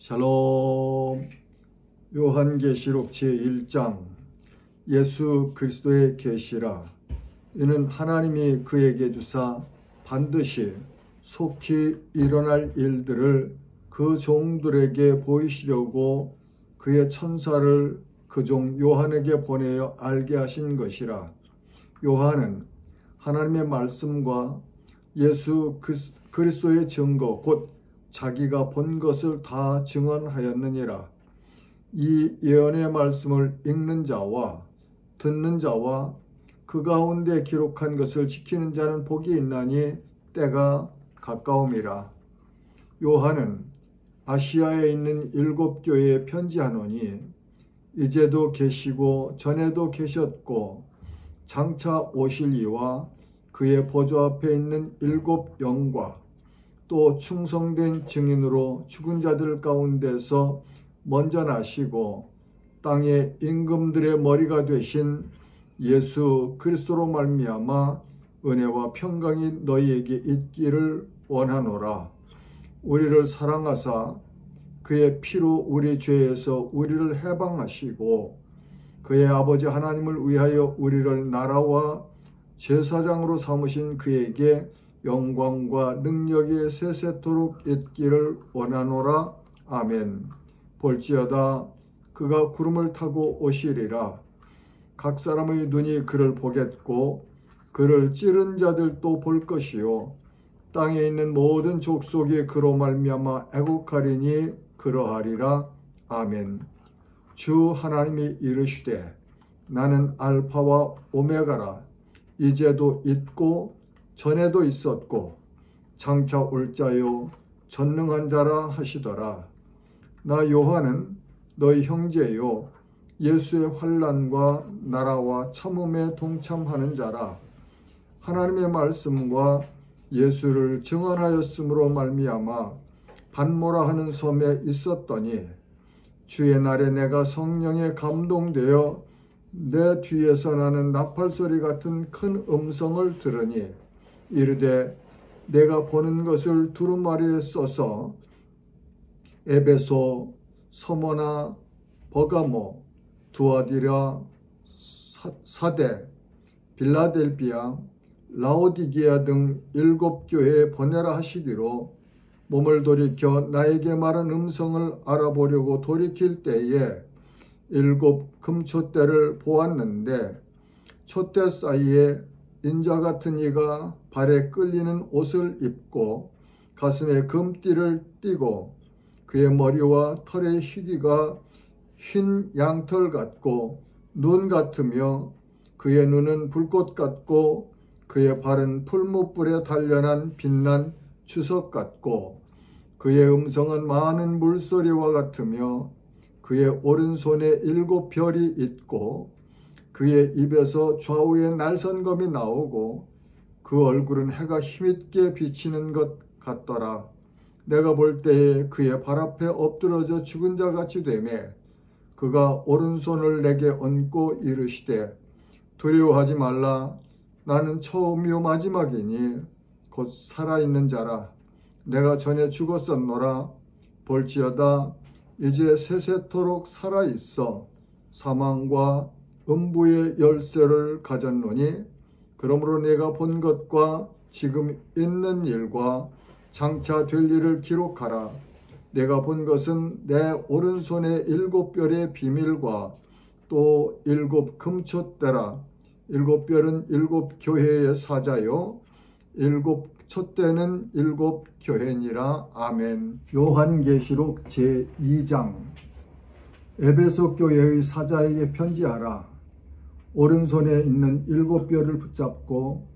샬롬. 요한계시록 제1장. 예수 그리스도의 계시라. 이는 하나님이 그에게 주사 반드시 속히 일어날 일들을 그 종들에게 보이시려고 그의 천사를 그 종 요한에게 보내어 알게 하신 것이라. 요한은 하나님의 말씀과 예수 그리스도의 증거 곧 자기가 본 것을 다 증언하였느니라. 이 예언의 말씀을 읽는 자와 듣는 자와 그 가운데 기록한 것을 지키는 자는 복이 있나니 때가 가까움이라. 요한은 아시아에 있는 7교회에 편지하노니 이제도 계시고 전에도 계셨고 장차 오실 이와 그의 보좌 앞에 있는 7 영과 또 충성된 증인으로 죽은 자들 가운데서 먼저 나시고 땅의 임금들의 머리가 되신 예수 그리스도로 말미암아 은혜와 평강이 너희에게 있기를 원하노라. 우리를 사랑하사 그의 피로 우리 죄에서 우리를 해방하시고 그의 아버지 하나님을 위하여 우리를 나라와 제사장으로 삼으신 그에게 영광과 능력이 세세토록 있기를 원하노라. 아멘. 볼지어다 그가 구름을 타고 오시리라. 각 사람의 눈이 그를 보겠고 그를 찌른 자들도 볼 것이요 땅에 있는 모든 족속이 그로 말미암아 애국하리니 그러하리라. 아멘. 주 하나님이 이르시되 나는 알파와 오메가라. 이제도 있고 전에도 있었고 장차 올 자요 전능한 자라 하시더라. 나 요한은 너희 형제요 예수의 환난과 나라와 참음에 동참하는 자라. 하나님의 말씀과 예수를 증언하였으므로 말미암아 반모라 하는 섬에 있었더니 주의 날에 내가 성령에 감동되어 내 뒤에서 나는 나팔소리 같은 큰 음성을 들으니 이르되 내가 보는 것을 두루마리에 써서 에베소, 서머나, 버가모, 두아디라, 사데, 빌라델비아, 라오디게아 등 7 교회에 보내라 하시기로 몸을 돌이켜 나에게 말한 음성을 알아보려고 돌이킬 때에 7 금촛대를 보았는데 촛대 사이에 인자 같은 이가 발에 끌리는 옷을 입고 가슴에 금띠를 띠고 그의 머리와 털의 희귀가 흰 양털 같고 눈 같으며 그의 눈은 불꽃 같고 그의 발은 풀무불에 단련한 빛난 주석 같고 그의 음성은 많은 물소리와 같으며 그의 오른손에 7 별이 있고 그의 입에서 좌우에 날선검이 나오고 그 얼굴은 해가 힘있게 비치는 것 같더라. 내가 볼 때에 그의 발 앞에 엎드러져 죽은 자 같이 되매 그가 오른손을 내게 얹고 이르시되 두려워하지 말라. 나는 처음이요 마지막이니 곧 살아있는 자라. 내가 전에 죽었었노라. 볼지어다 이제 세세토록 살아있어 사망과 음부의 열쇠를 가졌노니 그러므로 내가 본 것과 지금 있는 일과 장차 될 일을 기록하라. 내가 본 것은 내 오른손에 7 별의 비밀과 또 7 금촛대라. 7 별은 7 교회의 사자요 7 촛대는 7 교회니라. 아멘. 요한계시록 제2장. 에베소 교회의 사자에게 편지하라. 오른손에 있는 7 별을 붙잡고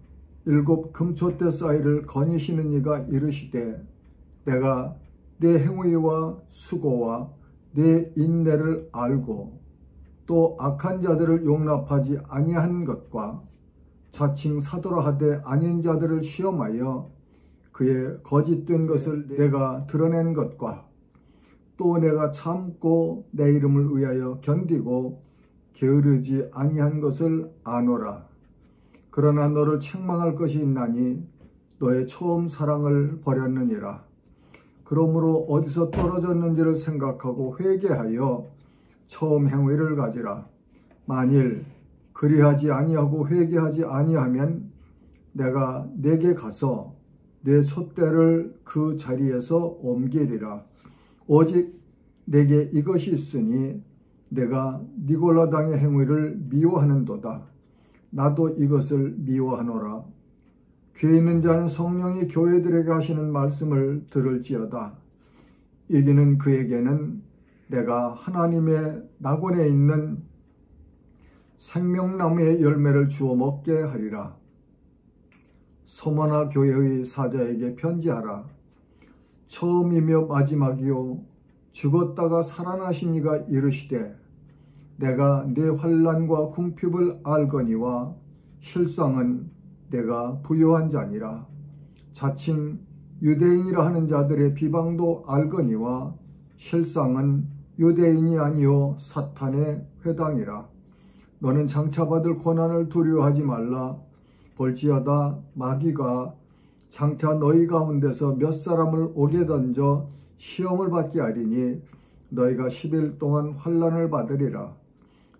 7 금촛대 사이를 거니시는 이가 이르시되 내가 네 행위와 수고와 네 인내를 알고 또 악한 자들을 용납하지 아니한 것과 자칭 사도라 하되 아닌 자들을 시험하여 그의 거짓된 것을 내가 드러낸 것과 또 내가 참고 내 이름을 위하여 견디고 게으르지 아니한 것을 아노라. 그러나 너를 책망할 것이 있나니 너의 처음 사랑을 버렸느니라. 그러므로 어디서 떨어졌는지를 생각하고 회개하여 처음 행위를 가지라. 만일 그리하지 아니하고 회개하지 아니하면 내가 내게 가서 내 촛대를 그 자리에서 옮기리라. 오직 내게 이것이 있으니 내가 니골라당의 행위를 미워하는도다. 나도 이것을 미워하노라. 귀 있는 자는 성령이 교회들에게 하시는 말씀을 들을지어다. 이기는 그에게는 내가 하나님의 낙원에 있는 생명나무의 열매를 주어 먹게 하리라. 서머나 교회의 사자에게 편지하라. 처음이며 마지막이요 죽었다가 살아나신 이가 이르시되 내가 네 환난과 궁핍을 알거니와 실상은 내가 부요한 자니라. 자칭 유대인이라 하는 자들의 비방도 알거니와 실상은 유대인이 아니요 사탄의 회당이라. 너는 장차 받을 고난을 두려워하지 말라. 볼지어다 마귀가 장차 너희 가운데서 몇 사람을 옥에 던져 시험을 받게 하리니 너희가 10일 동안 환난을 받으리라.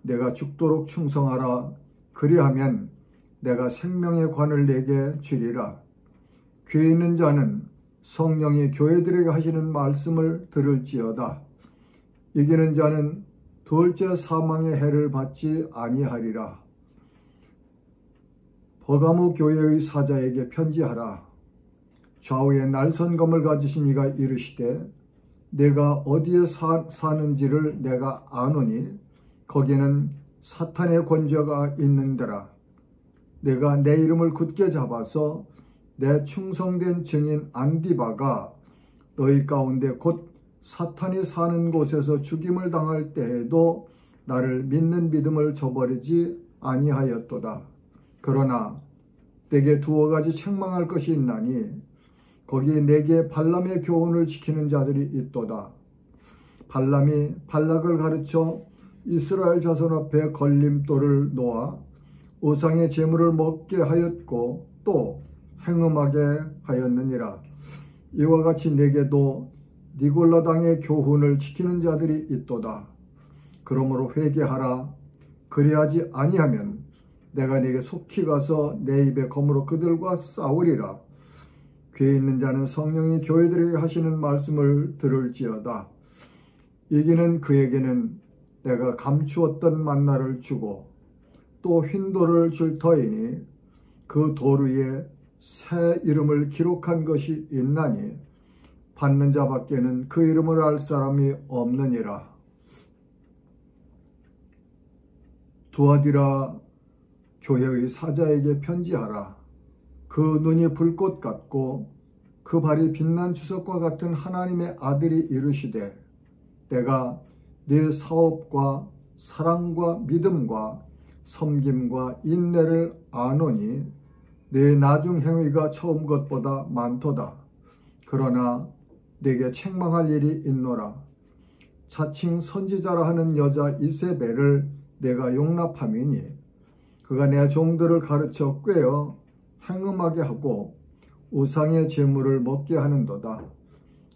내가 죽도록 충성하라. 그리하면 내가 생명의 관을 내게 주리라. 귀 있는 자는 성령이 교회들에게 하시는 말씀을 들을지어다. 이기는 자는 둘째 사망의 해를 받지 아니하리라. 버가모 교회의 사자에게 편지하라. 좌우에 날선검을 가지신 이가 이르시되 내가 어디에 사는지를 내가 아노니 거기는 사탄의 권좌가 있는데라. 내가 내 이름을 굳게 잡아서 내 충성된 증인 안디바가 너희 가운데 곧 사탄이 사는 곳에서 죽임을 당할 때에도 나를 믿는 믿음을 저버리지 아니하였도다. 그러나 내게 두어 가지 책망할 것이 있나니 거기 내게 발람의 교훈을 지키는 자들이 있도다. 발람이 발락을 가르쳐 이스라엘 자손 앞에 걸림돌을 놓아 우상의 제물을 먹게 하였고 또 행음하게 하였느니라. 이와 같이 내게도 니골라당의 교훈을 지키는 자들이 있도다. 그러므로 회개하라. 그리하지 아니하면 내가 네게 속히 가서 내 입에 검으로 그들과 싸우리라. 귀에 있는 자는 성령이 교회들에게 하시는 말씀을 들을지어다. 이기는 그에게는 내가 감추었던 만나를 주고 또 흰 돌을 줄 터이니 그 돌 위에 새 이름을 기록한 것이 있나니 받는 자밖에는 그 이름을 알 사람이 없느니라. 두아디라 교회의 사자에게 편지하라. 그 눈이 불꽃 같고 그 발이 빛난 주석과 같은 하나님의 아들이 이르시되 내가 네 사업과 사랑과 믿음과 섬김과 인내를 아노니 네 나중 행위가 처음 것보다 많도다. 그러나 내게 책망할 일이 있노라. 자칭 선지자라 하는 여자 이세벨을 내가 용납함이니 그가 내 종들을 가르쳐 꾀어 행음하게 하고 우상의 제물을 먹게 하는도다.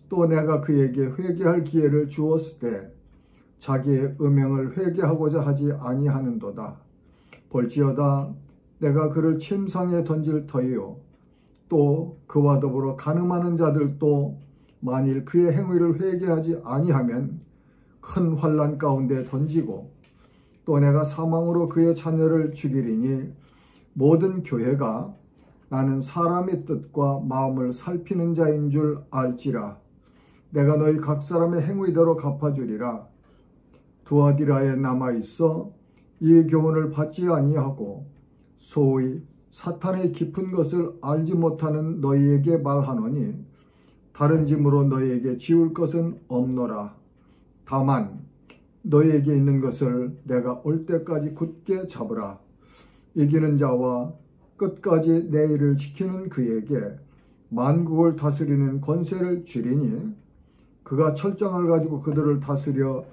또 내가 그에게 회개할 기회를 주었을 때 자기의 음행을 회개하고자 하지 아니하는도다. 볼지어다 내가 그를 침상에 던질 터이요 또 그와 더불어 간음하는 자들도 만일 그의 행위를 회개하지 아니하면 큰 환난 가운데 던지고 또 내가 사망으로 그의 자녀를 죽이리니 모든 교회가 나는 사람의 뜻과 마음을 살피는 자인 줄 알지라. 내가 너희 각 사람의 행위대로 갚아주리라. 두아디라에 남아있어 이 교훈을 받지 아니하고 소위 사탄의 깊은 것을 알지 못하는 너희에게 말하노니 다른 짐으로 너희에게 지울 것은 없노라. 다만 너희에게 있는 것을 내가 올 때까지 굳게 잡으라. 이기는 자와 끝까지 내 일을 지키는 그에게 만국을 다스리는 권세를 주리니 그가 철장을 가지고 그들을 다스려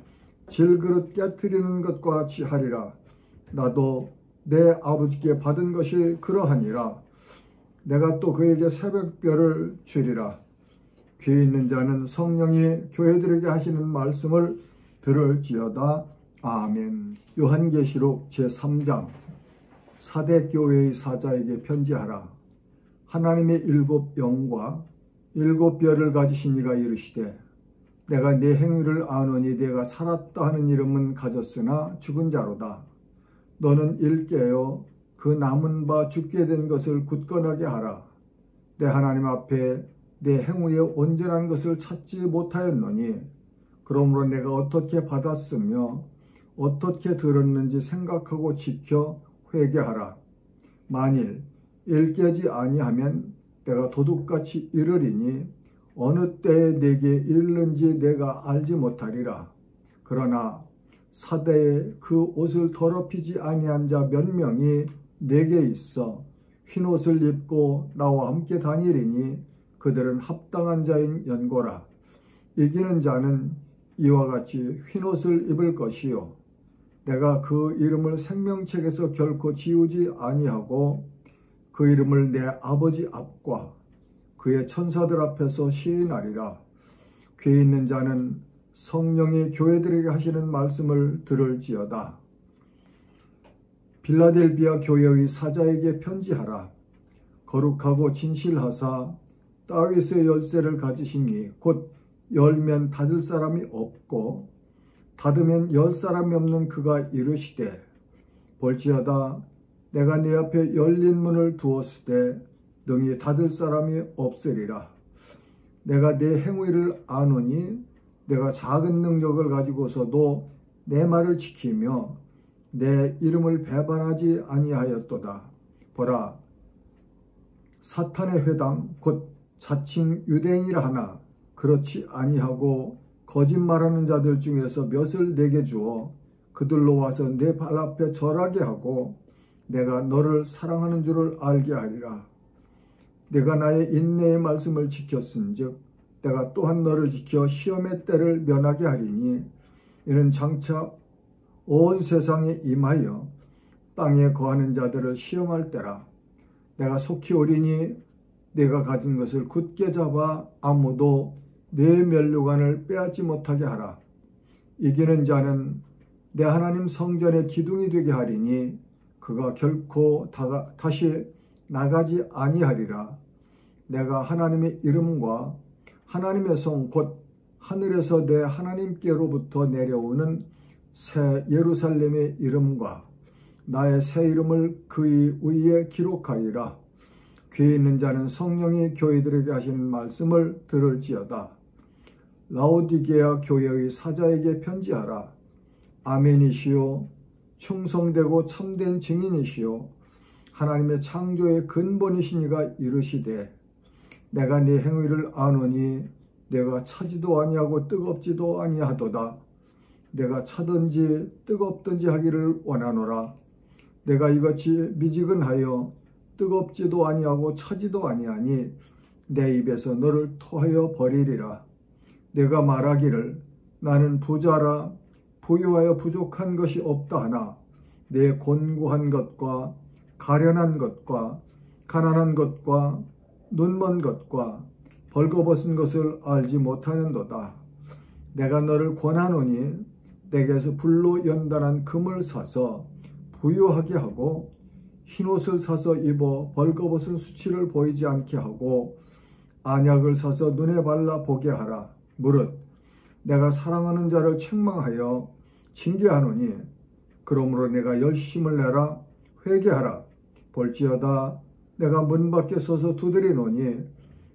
질그릇 깨트리는 것과 같이 하리라. 나도 내 아버지께 받은 것이 그러하니라. 내가 또 그에게 새벽별을 주리라. 귀 있는 자는 성령이 교회들에게 하시는 말씀을 들을지어다. 아멘. 요한계시록 제3장. 사대교회의 사자에게 편지하라. 하나님의 7 영과 7 별을 가지신 이가 이르시되 내가 네 행위를 아노니 내가 살았다 하는 이름은 가졌으나 죽은 자로다. 너는 일깨어 그 남은 바 죽게 된 것을 굳건하게 하라. 내 하나님 앞에 내 행위에 온전한 것을 찾지 못하였노니 그러므로 내가 어떻게 받았으며 어떻게 들었는지 생각하고 지켜 회개하라. 만일 일깨지 아니하면 내가 도둑같이 이르리니 어느 때에 내게 이르는지 내가 알지 못하리라. 그러나 사대에 그 옷을 더럽히지 아니한 자 몇 명이 내게 있어 흰 옷을 입고 나와 함께 다니리니 그들은 합당한 자인 연고라. 이기는 자는 이와 같이 흰 옷을 입을 것이요 내가 그 이름을 생명책에서 결코 지우지 아니하고 그 이름을 내 아버지 앞과 그의 천사들 앞에서 시인하리라. 귀 있는 자는 성령이 교회들에게 하시는 말씀을 들을지어다. 빌라델비아 교회의 사자에게 편지하라. 거룩하고 진실하사 다윗의 열쇠를 가지시니 곧 열면 닫을 사람이 없고 닫으면 열 사람이 없는 그가 이르시되 볼지어다 내가 네 앞에 열린 문을 두었으되 능히 닫을 사람이 없으리라. 내가 네 행위를 아노니 내가 작은 능력을 가지고서도 내 말을 지키며 내 이름을 배반하지 아니하였도다. 보라, 사탄의 회당 곧 자칭 유대인이라 하나 그렇지 아니하고 거짓말하는 자들 중에서 몇을 내게 주어 그들로 와서 내 발 앞에 절하게 하고 내가 너를 사랑하는 줄을 알게 하리라. 내가 나의 인내의 말씀을 지켰은즉 내가 또한 너를 지켜 시험의 때를 면하게 하리니 이는 장차 온 세상에 임하여 땅에 거하는 자들을 시험할 때라. 내가 속히 오리니 내가 가진 것을 굳게 잡아 아무도 내 면류관을 빼앗지 못하게 하라. 이기는 자는 내 하나님 성전의 기둥이 되게 하리니 그가 결코 다시 나가지 아니하리라. 내가 하나님의 이름과 하나님의 성 곧 하늘에서 내 하나님께로부터 내려오는 새 예루살렘의 이름과 나의 새 이름을 그의 위에 기록하리라. 귀 있는 자는 성령이 교회들에게 하시는 말씀을 들을지어다. 라오디게아 교회의 사자에게 편지하라. 아멘이시요 충성되고 참된 증인이시요 하나님의 창조의 근본이신 이가 이르시되 내가 네 행위를 아노니 내가 차지도 아니하고 뜨겁지도 아니하도다. 내가 차든지 뜨겁든지 하기를 원하노라. 내가 이같이 미지근하여 뜨겁지도 아니하고 차지도 아니하니 내 입에서 너를 토하여 버리리라. 내가 말하기를 나는 부자라 부유하여 부족한 것이 없다 하나 내 곤고한 것과 가련한 것과 가난한 것과 눈먼 것과 벌거벗은 것을 알지 못하는도다. 내가 너를 권하노니 내게서 불로 연단한 금을 사서 부유하게 하고 흰옷을 사서 입어 벌거벗은 수치를 보이지 않게 하고 안약을 사서 눈에 발라 보게 하라. 무릇 내가 사랑하는 자를 책망하여 징계하노니 그러므로 내가 열심을 내라. 회개하라. 볼지어다 내가 문 밖에 서서 두드리노니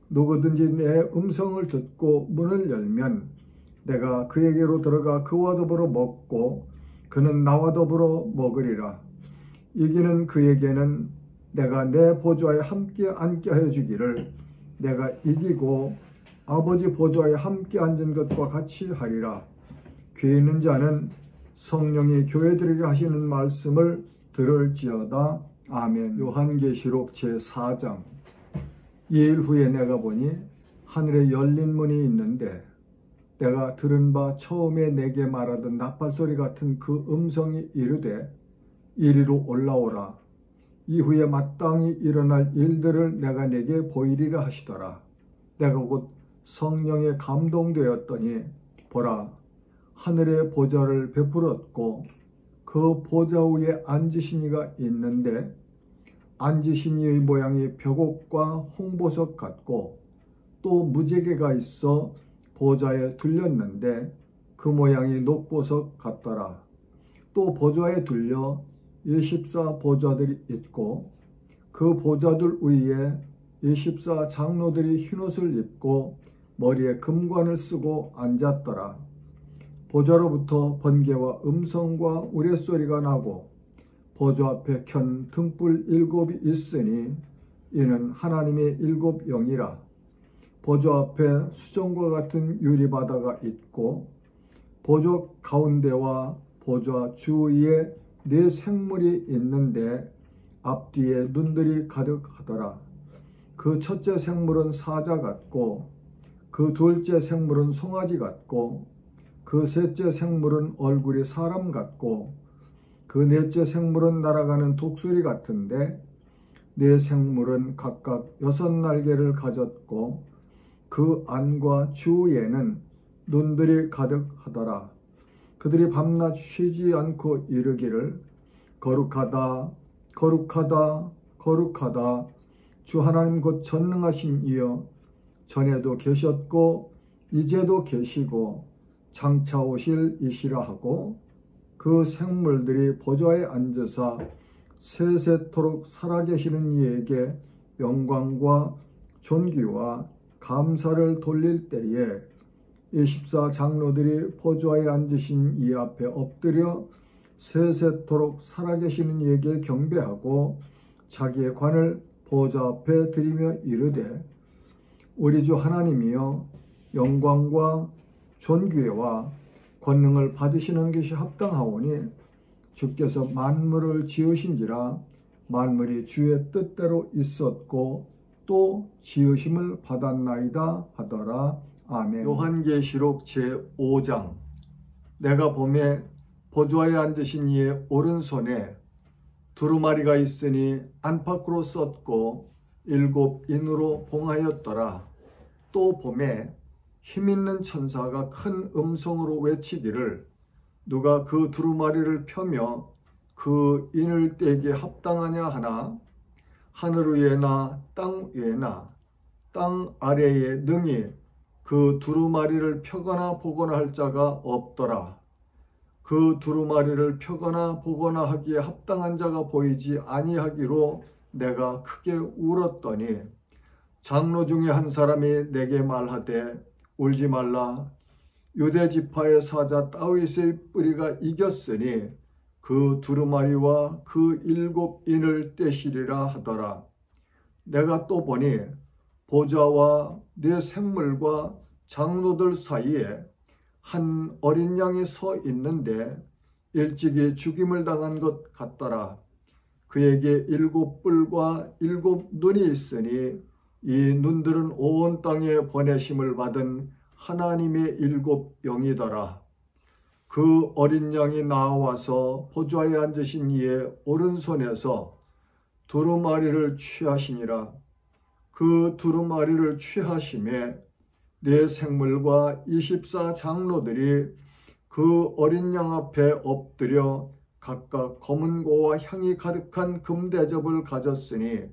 누구든지 내 음성을 듣고 문을 열면 내가 그에게로 들어가 그와 더불어 먹고 그는 나와 더불어 먹으리라. 이기는 그에게는 내가 내 보좌에 함께 앉게 하여 주기를 내가 이기고 아버지 보좌에 함께 앉은 것과 같이 하리라. 귀 있는 자는 성령이 교회들에게 하시는 말씀을 들을지어다. 아멘. 요한계시록 제4장. 2일 후에 내가 보니 하늘에 열린 문이 있는데 내가 들은 바 처음에 내게 말하던 나팔소리 같은 그 음성이 이르되 이리로 올라오라. 이후에 마땅히 일어날 일들을 내가 내게 보이리라 하시더라. 내가 곧 성령에 감동되었더니 보라, 하늘의 보좌를 베풀었고 그 보좌 위에 앉으신 이가 있는데 앉으신 이의 모양이 벽옥과 홍보석 같고 또 무지개가 있어 보좌에 둘렸는데 그 모양이 녹보석 같더라. 또 보좌에 둘려 24 보좌들이 있고 그 보좌들 위에 24 장로들이 흰옷을 입고 머리에 금관을 쓰고 앉았더라. 보좌로부터 번개와 음성과 우레소리가 나고 보좌 앞에 켠 등불 7이 있으니 이는 하나님의 7 영이라. 보좌 앞에 수정과 같은 유리바다가 있고 보좌 가운데와 보좌 주위에 4 생물이 있는데 앞뒤에 눈들이 가득하더라. 그 첫째 생물은 사자 같고 그 둘째 생물은 송아지 같고 그 셋째 생물은 얼굴이 사람 같고 그 넷째 생물은 날아가는 독수리 같은데 4 생물은 각각 6 날개를 가졌고 그 안과 주위에는 눈들이 가득하더라. 그들이 밤낮 쉬지 않고 이르기를 거룩하다 거룩하다 거룩하다 주 하나님 곧 전능하신 이여 전에도 계셨고 이제도 계시고 장차 오실 이시라 하고 그 생물들이 보좌에 앉으사 세세토록 살아계시는 이에게 영광과 존귀와 감사를 돌릴 때에 24 장로들이 보좌에 앉으신 이 앞에 엎드려 세세토록 살아계시는 이에게 경배하고 자기의 관을 보좌 앞에 드리며 이르되 우리 주 하나님이여 영광과 존귀와 권능을 받으시는 것이 합당하오니 주께서 만물을 지으신지라 만물이 주의 뜻대로 있었고 또 지으심을 받았나이다 하더라. 아멘. 요한계시록 제5장. 내가 보매 보좌에 앉으신 이의 오른손에 두루마리가 있으니 안팎으로 썼고 7 인으로 봉하였더라. 또 보매 힘있는 천사가 큰 음성으로 외치기를 누가 그 두루마리를 펴며 그 인을 떼기에 합당하냐 하나 하늘 위에나 땅 위에나 땅 아래에 능히 그 두루마리를 펴거나 보거나 할 자가 없더라. 그 두루마리를 펴거나 보거나 하기에 합당한 자가 보이지 아니하기로 내가 크게 울었더니 장로 중에 한 사람이 내게 말하되 울지 말라. 유대 지파의 사자 다윗의 뿌리가 이겼으니 그 두루마리와 그 7 인을 떼시리라 하더라. 내가 또 보니 보좌와 4 생물과 장로들 사이에 한 어린 양이 서 있는데 일찍이 죽임을 당한 것 같더라. 그에게 7 뿔과 7 눈이 있으니 이 눈들은 온 땅에 보내심을 받은 하나님의 7 영이더라. 그 어린 양이 나와서 보좌에 앉으신 이의 오른손에서 두루마리를 취하시니라. 그 두루마리를 취하심에 4 생물과 24 장로들이 그 어린 양 앞에 엎드려 각각 검은 고와 향이 가득한 금대접을 가졌으니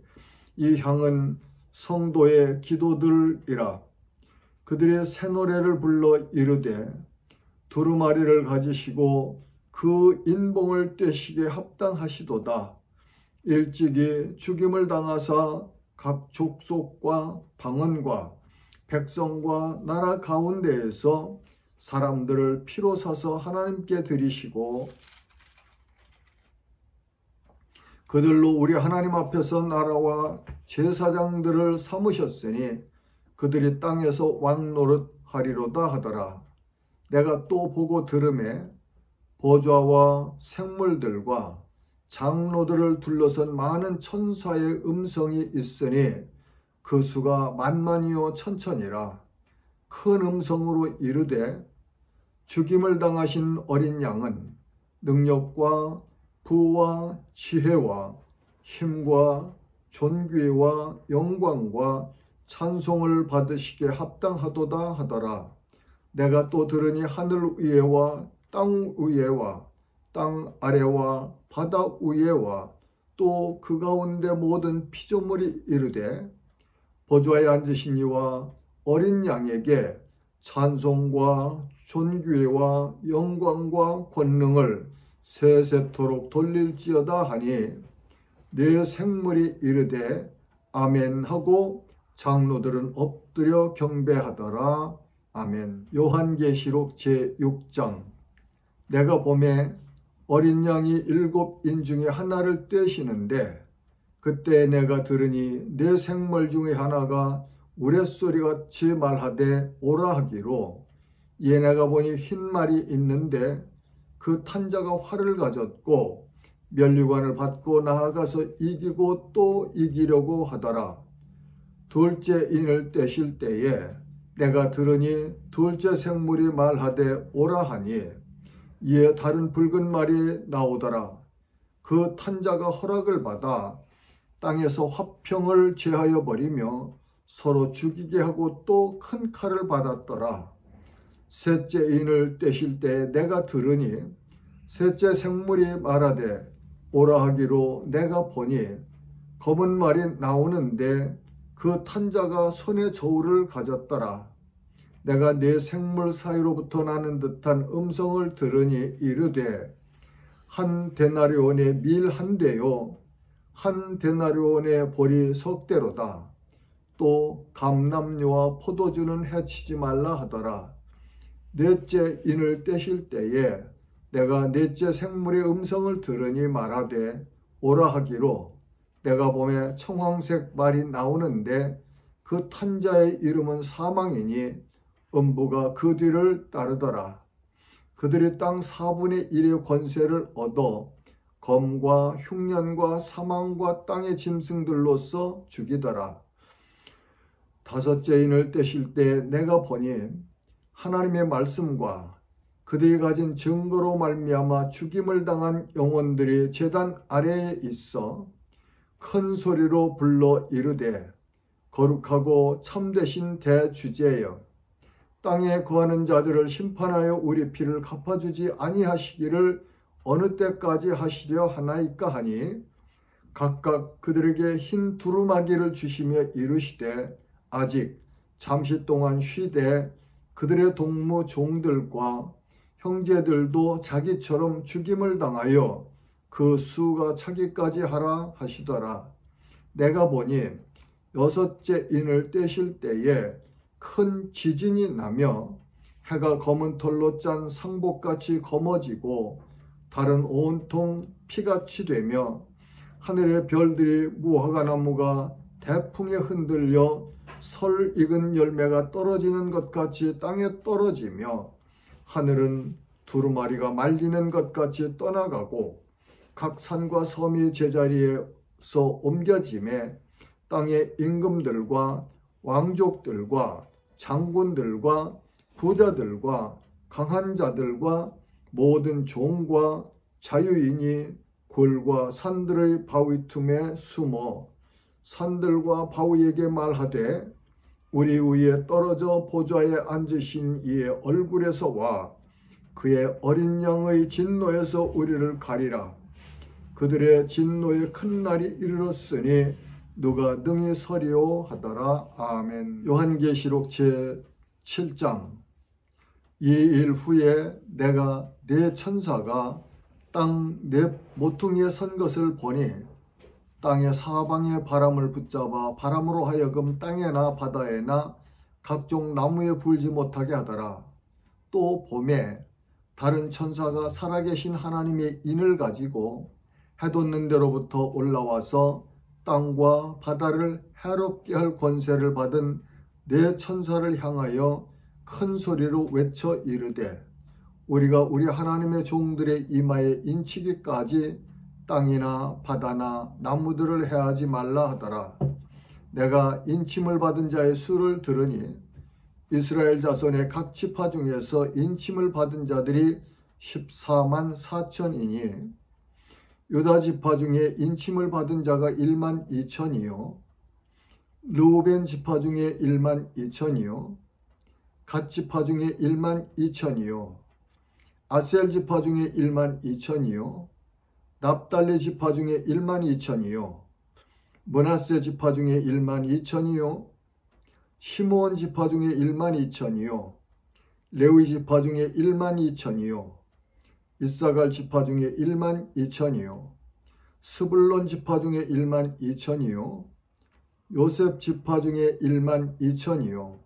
이 향은 성도의 기도들이라. 그들의 새 노래를 불러 이르되 두루마리를 가지시고 그 인봉을 떼시게 합당하시도다. 일찍이 죽임을 당하사 각 족속과 방언과 백성과 나라 가운데에서 사람들을 피로 사서 하나님께 드리시고 그들로 우리 하나님 앞에서 나라와 제사장들을 삼으셨으니 그들이 땅에서 왕노릇 하리로다 하더라. 내가 또 보고 들으매 보좌와 생물들과 장로들을 둘러선 많은 천사의 음성이 있으니 그 수가 만만이요 천천이라. 큰 음성으로 이르되 죽임을 당하신 어린 양은 능력과 부와 지혜와 힘과 존귀와 영광과 찬송을 받으시기에 합당하도다 하더라. 내가 또 들으니 하늘 위에와 땅 위에와 땅 아래와 바다 위에와 또 그 가운데 모든 피조물이 이르되 보좌에 앉으신 이와 어린 양에게 찬송과 존귀와 영광과 권능을 세세토록 돌릴지어다 하니 네 생물이 이르되 아멘 하고 장로들은 엎드려 경배하더라. 아멘. 요한계시록 제6장. 내가 보매 어린 양이 7인 중에 하나를 떼시는데 그때 내가 들으니 네 생물 중에 하나가 우레소리같이 말하되 오라 하기로 이에 내가 보니 흰 말이 있는데 그 탄자가 활을 가졌고 면류관을 받고 나아가서 이기고 또 이기려고 하더라. 둘째 인을 떼실 때에 내가 들으니 둘째 생물이 말하되 오라 하니 이에 다른 붉은 말이 나오더라. 그 탄자가 허락을 받아 땅에서 화평을 제하여 버리며 서로 죽이게 하고 또 큰 칼을 받았더라. 셋째 인을 떼실 때에 내가 들으니 셋째 생물이 말하되 오라 하기로 내가 보니 검은 말이 나오는데 그 탄자가 손에 저울을 가졌더라. 내가 네 생물 사이로부터 나는 듯한 음성을 들으니 이르되 한 데나리온의 밀 한 대요 한 데나리온의 보리 석 대로다. 또 감람류와 포도주는 해치지 말라 하더라. 넷째 인을 떼실 때에 내가 넷째 생물의 음성을 들으니 말하되 오라 하기로 내가 보매 청황색 말이 나오는데 그 탄자의 이름은 사망이니 음부가 그 뒤를 따르더라. 그들이 땅 4분의 1의 권세를 얻어 검과 흉년과 사망과 땅의 짐승들로서 죽이더라. 다섯째 인을 떼실 때 내가 보니 하나님의 말씀과 그들이 가진 증거로 말미암아 죽임을 당한 영혼들이 제단 아래에 있어 큰 소리로 불러 이르되 거룩하고 참되신 대주제여 땅에 거하는 자들을 심판하여 우리 피를 갚아주지 아니하시기를 어느 때까지 하시려 하나이까 하니 각각 그들에게 흰 두루마기를 주시며 이르시되 아직 잠시 동안 쉬되 그들의 동무 종들과 형제들도 자기처럼 죽임을 당하여 그 수가 차기까지 하라 하시더라. 내가 보니 여섯째 인을 떼실 때에 큰 지진이 나며 해가 검은 털로 짠 상복같이 검어지고 달은 온통 피같이 되며 하늘의 별들이 무화과 나무가 대풍에 흔들려 설 익은 열매가 떨어지는 것 같이 땅에 떨어지며 하늘은 두루마리가 말리는 것 같이 떠나가고 각 산과 섬이 제자리에서 옮겨짐에 땅의 임금들과 왕족들과 장군들과 부자들과 강한 자들과 모든 종과 자유인이 굴과 산들의 바위 틈에 숨어 산들과 바위에게 말하되 우리 위에 떨어져 보좌에 앉으신 이의 얼굴에서와 그의 어린 양의 진노에서 우리를 가리라. 그들의 진노의 큰 날이 이르렀으니 누가 능히 서리오 하더라. 아멘. 요한계시록 제7장. 이 일 후에 내가 네 천사가 땅 네 모퉁이에 선 것을 보니 땅의 사방에 바람을 붙잡아 바람으로 하여금 땅에나 바다에나 각종 나무에 불지 못하게 하더라. 또 봄에 다른 천사가 살아계신 하나님의 인을 가지고 해돋는 데로부터 올라와서 땅과 바다를 해롭게 할 권세를 받은 네 천사를 향하여 큰 소리로 외쳐 이르되 우리가 우리 하나님의 종들의 이마에 인치기까지 땅이나 바다나 나무들을 해하지 말라 하더라. 내가 인침을 받은 자의 수를 들으니 이스라엘 자손의 각 지파 중에서 인침을 받은 자들이 14만 4천이니 유다 지파 중에 인침을 받은 자가 1만 2천이요 르우벤 지파 중에 1만 2천이요 갓 지파 중에 1만 2천이요 아셀 지파 중에 1만 2천이요 납달리 지파 중에 1만 2천이요 므낫세 지파 중에 1만 2천이요 시므온 지파 중에 1만 2천이요 레위 지파 중에 1만 2천이요 이사갈 지파 중에 1만 2천이요 스불론 지파 중에 1만 2천이요 요셉 지파 중에 1만 2천이요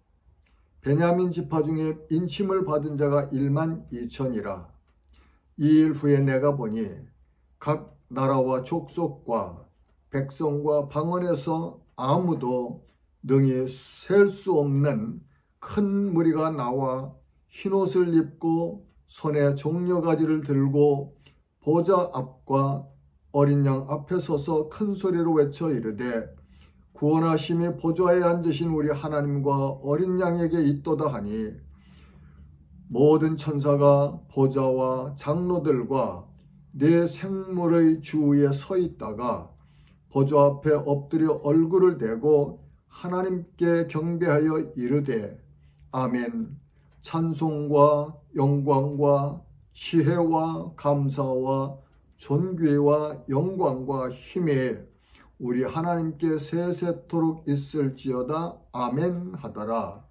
베냐민 지파 중에 인침을 받은 자가 1만 2천이라. 이 일 후에 내가 보니 각 나라와 족속과 백성과 방언에서 아무도 능히 셀 수 없는 큰 무리가 나와 흰옷을 입고 손에 종려가지를 들고 보좌 앞과 어린 양 앞에 서서 큰 소리로 외쳐 이르되 구원하심이 보좌에 앉으신 우리 하나님과 어린 양에게 있도다 하니 모든 천사가 보좌와 장로들과 네 생물의 주위에 서 있다가 보좌 앞에 엎드려 얼굴을 대고 하나님께 경배하여 이르되 아멘. 찬송과 영광과 지혜와 감사와 존귀와 영광과 힘이 우리 하나님께 세세토록 있을지어다. 아멘 하더라.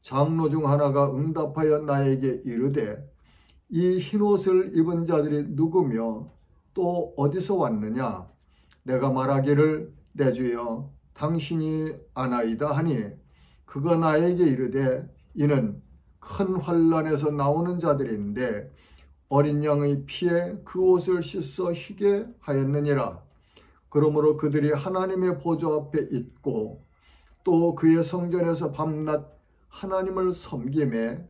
장로 중 하나가 응답하여 나에게 이르되 이 흰옷을 입은 자들이 누구며 또 어디서 왔느냐? 내가 말하기를 내 주여 당신이 아나이다 하니 그가 나에게 이르되 이는 큰 환난에서 나오는 자들인데 어린 양의 피에 그 옷을 씻어 희게 하였느니라. 그러므로 그들이 하나님의 보좌 앞에 있고 또 그의 성전에서 밤낮 하나님을 섬기매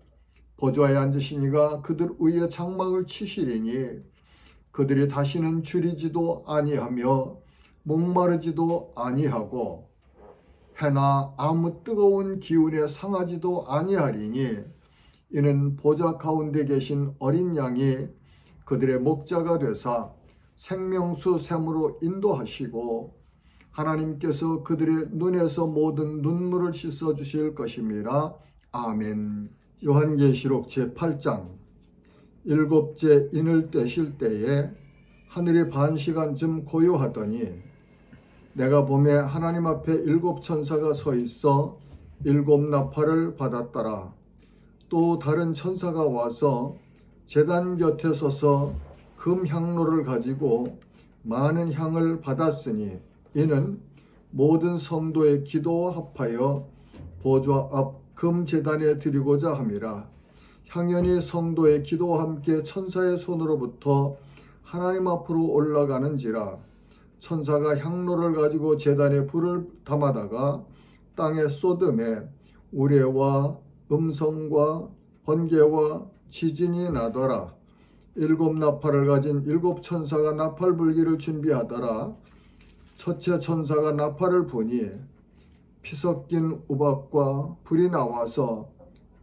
보좌에 앉으신 이가 그들 위에 장막을 치시리니 그들이 다시는 줄이지도 아니하며 목마르지도 아니하고 해나 아무 뜨거운 기운에 상하지도 아니하리니 이는 보좌 가운데 계신 어린 양이 그들의 목자가 되사 생명수 샘으로 인도하시고 하나님께서 그들의 눈에서 모든 눈물을 씻어 주실 것임이라. 아멘. 요한계시록 제8장. 일곱째 인을 떼실 때에 하늘이 반시간쯤 고요하더니 내가 보매 하나님 앞에 7 천사가 서 있어 7 나팔을 받았더라. 또 다른 천사가 와서 제단 곁에 서서 금 향로를 가지고 많은 향을 받았으니 이는 모든 성도의 기도와 합하여 보좌 앞 금 제단에 드리고자 함이라. 향연이 성도의 기도와 함께 천사의 손으로부터 하나님 앞으로 올라가는지라. 천사가 향로를 가지고 제단에 불을 담아다가 땅에 쏟음에 우레와 음성과 번개와 지진이 나더라. 7 나팔을 가진 7 천사가 나팔 불기를 준비하더라. 첫째 천사가 나팔을 부니 피 섞인 우박과 불이 나와서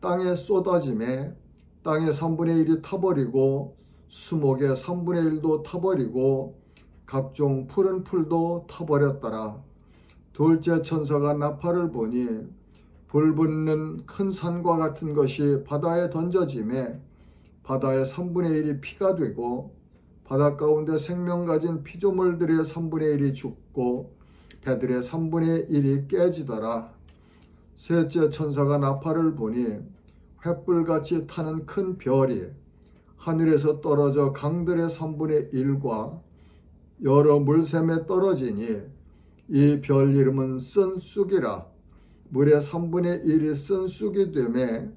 땅에 쏟아짐에 땅의 3분의 1이 타버리고 수목의 3분의 1도 타버리고 각종 푸른 풀도 타버렸더라. 둘째 천사가 나팔을 부니 불 붙는 큰 산과 같은 것이 바다에 던져짐에 바다의 3분의 1이 피가 되고 바다 가운데 생명 가진 피조물들의 3분의 1이 죽고 배들의 3분의 1이 깨지더라. 셋째 천사가 나팔을 부니 횃불같이 타는 큰 별이 하늘에서 떨어져 강들의 3분의 1과 여러 물샘에 떨어지니 이 별 이름은 쓴 쑥이라. 물의 3분의 1이 쓴 쑥이 되매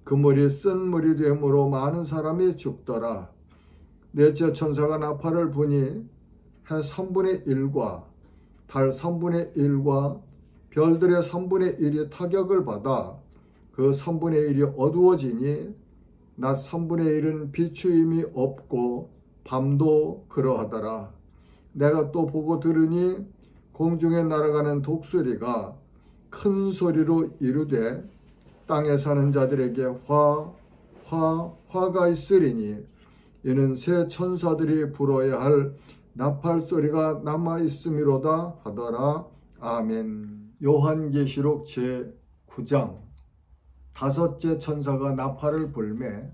그 물이 쓴 물이 되므로 많은 사람이 죽더라. 넷째 천사가 나팔을 부니 해 3분의 1과 달 3분의 1과 별들의 3분의 1이 타격을 받아 그 3분의 1이 어두워지니 낮 3분의 1은 비추임이 없고 밤도 그러하더라. 내가 또 보고 들으니 공중에 날아가는 독수리가 큰 소리로 이르되 땅에 사는 자들에게 화가 있으리니 이는 새 천사들이 불어야 할 나팔 소리가 남아 있음이로다 하더라. 아멘. 요한계시록 제9장 다섯째 천사가 나팔을 불매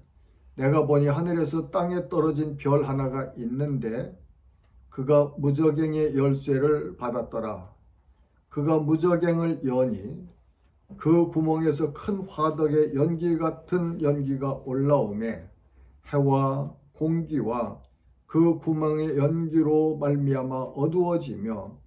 내가 보니 하늘에서 땅에 떨어진 별 하나가 있는데 그가 무저갱의 열쇠를 받았더라. 그가 무저갱을 여니 그 구멍에서 큰 화덕의 연기 같은 연기가 올라오매 해와 공기와 그 구멍의 연기로 말미암아 어두워지며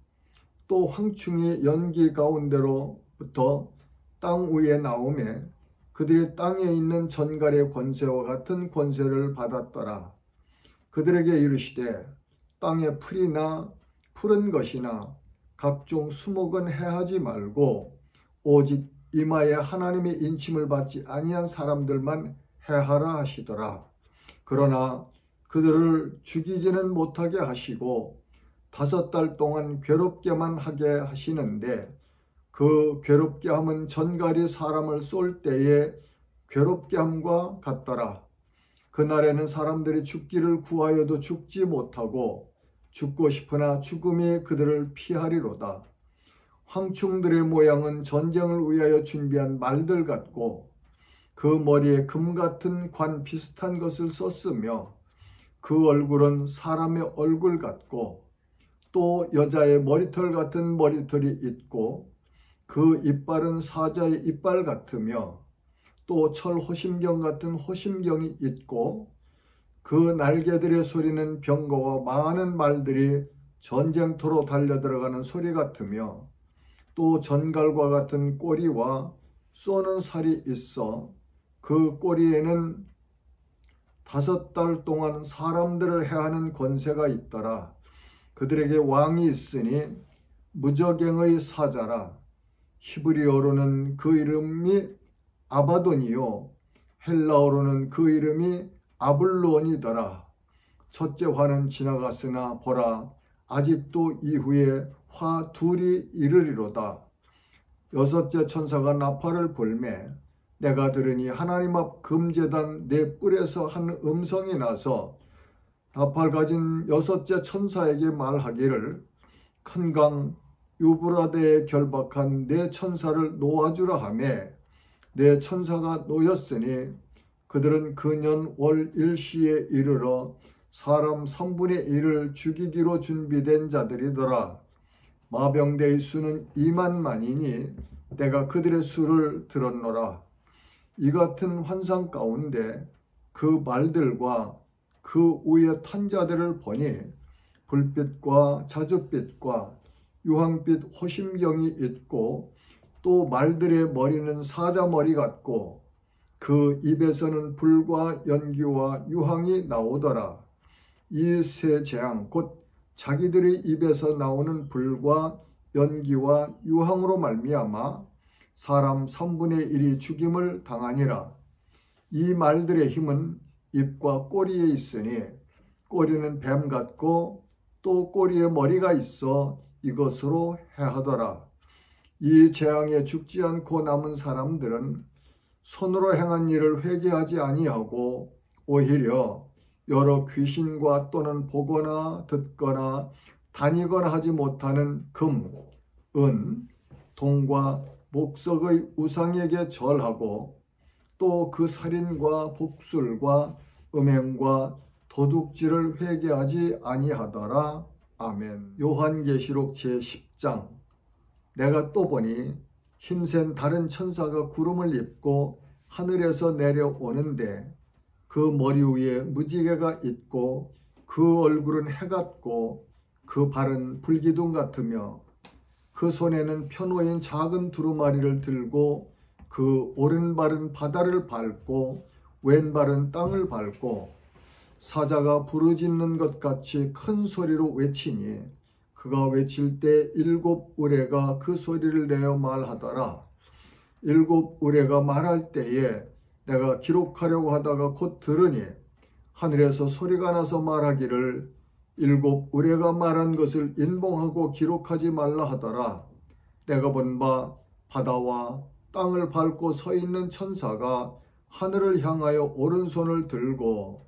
또 황충이 연기 가운데로부터 땅 위에 나오매 그들이 땅에 있는 전갈의 권세와 같은 권세를 받았더라. 그들에게 이르시되 땅에 풀이나 푸른 것이나 각종 수목은 해하지 말고 오직 이마에 하나님의 인침을 받지 아니한 사람들만 해하라 하시더라. 그러나 그들을 죽이지는 못하게 하시고 5달 동안 괴롭게만 하게 하시는데 그 괴롭게 함은 전갈이 사람을 쏠 때에 괴롭게 함과 같더라. 그날에는 사람들이 죽기를 구하여도 죽지 못하고 죽고 싶으나 죽음이 그들을 피하리로다. 황충들의 모양은 전쟁을 위하여 준비한 말들 같고 그 머리에 금 같은 관 비슷한 것을 썼으며 그 얼굴은 사람의 얼굴 같고 또 여자의 머리털 같은 머리털이 있고 그 이빨은 사자의 이빨 같으며 또 철 호심경 같은 호심경이 있고 그 날개들의 소리는 병거와 많은 말들이 전쟁터로 달려들어가는 소리 같으며 또 전갈과 같은 꼬리와 쏘는 살이 있어 그 꼬리에는 5달 동안 사람들을 해하는 권세가 있더라. 그들에게 왕이 있으니 무저갱의 사자라. 히브리어로는 그 이름이 아바돈이요 헬라어로는 그 이름이 아블론이더라. 첫째 화는 지나갔으나 보라 아직도 이후에 화 둘이 이르리로다. 6째 천사가 나팔을 불매 내가 들으니 하나님 앞 금제단 네 뿔에서 한 음성이 나서 나팔 가진 6째 천사에게 말하기를 큰 강 유브라데에 결박한 네 천사를 놓아주라 하매 네 천사가 놓였으니 그들은 그년 월 일시에 이르러 사람 3분의 1을 죽이기로 준비된 자들이더라. 마병대의 수는 2만만이니 내가 그들의 수를 들었노라. 이 같은 환상 가운데 그 말들과 그 위에 탄 자들을 보니 불빛과 자줏빛과 유황빛 호심경이 있고 또 말들의 머리는 사자 머리 같고 그 입에서는 불과 연기와 유황이 나오더라. 이 세 재앙 곧 자기들의 입에서 나오는 불과 연기와 유황으로 말미암아 사람 3분의 1이 죽임을 당하니라. 이 말들의 힘은 입과 꼬리에 있으니 꼬리는 뱀 같고 또 꼬리에 머리가 있어 이것으로 해하더라. 이 재앙에 죽지 않고 남은 사람들은 손으로 행한 일을 회개하지 아니하고 오히려 여러 귀신과 또는 보거나 듣거나 다니거나 하지 못하는 금, 은, 동과 목석의 우상에게 절하고 또 그 살인과 복술과 음행과 도둑질을 회개하지 아니하더라. 아멘. 요한계시록 제10장 내가 또 보니 힘센 다른 천사가 구름을 입고 하늘에서 내려오는데 그 머리 위에 무지개가 있고 그 얼굴은 해 같고 그 발은 불기둥 같으며 그 손에는 편호인 작은 두루마리를 들고 그 오른발은 바다를 밟고 왼발은 땅을 밟고 사자가 부르짖는 것 같이 큰 소리로 외치니 그가 외칠 때 7 의뢰가 그 소리를 내어 말하더라. 7 의뢰가 말할 때에 내가 기록하려고 하다가 곧 들으니 하늘에서 소리가 나서 말하기를 7 의뢰가 말한 것을 인봉하고 기록하지 말라 하더라. 내가 본 바 바다와 땅을 밟고 서 있는 천사가 하늘을 향하여 오른손을 들고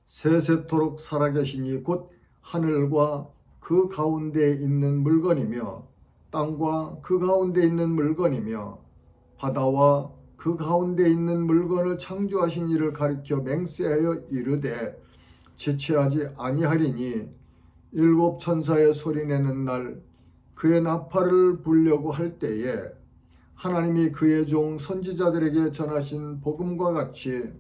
세세토록 살아계시니 곧 하늘과 그 가운데에 있는 물건이며 땅과 그 가운데 있는 물건이며 바다와 그 가운데 있는 물건을 창조하신 이를 가리켜 맹세하여 이르되 지체하지 아니하리니 일곱 천사의 소리내는 날 그의 나팔을 불려고 할 때에 하나님이 그의 종 선지자들에게 전하신 복음과 같이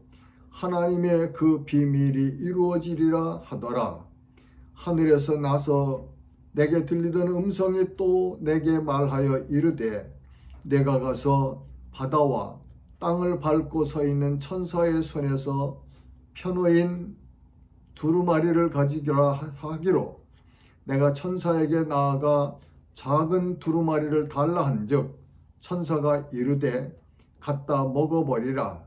하나님의 그 비밀이 이루어지리라 하더라. 하늘에서 나서 내게 들리던 음성이 또 내게 말하여 이르되 내가 가서 바다와 땅을 밟고 서 있는 천사의 손에서 펴놓인 두루마리를 가지기라 하기로 내가 천사에게 나아가 작은 두루마리를 달라 한즉 천사가 이르되 갖다 먹어버리라.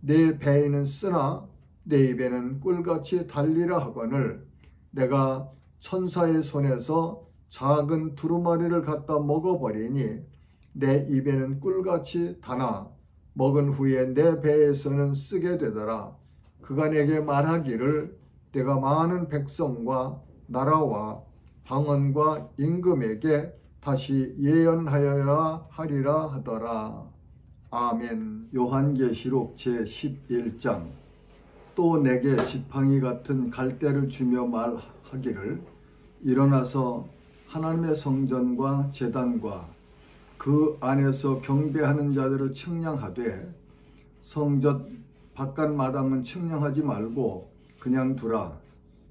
내 배에는 쓰나 내 입에는 꿀같이 달리라 하거늘 내가 천사의 손에서 작은 두루마리를 갖다 먹어버리니 내 입에는 꿀같이 다나 먹은 후에 내 배에서는 쓰게 되더라. 그가 내게 말하기를 내가 많은 백성과 나라와 방언과 임금에게 다시 예언하여야 하리라 하더라. 아멘. 요한계시록 제11장. 또 내게 지팡이 같은 갈대를 주며 말하기를 일어나서 하나님의 성전과 제단과 그 안에서 경배하는 자들을 측량하되 성전 바깥 마당은 측량하지 말고 그냥 두라.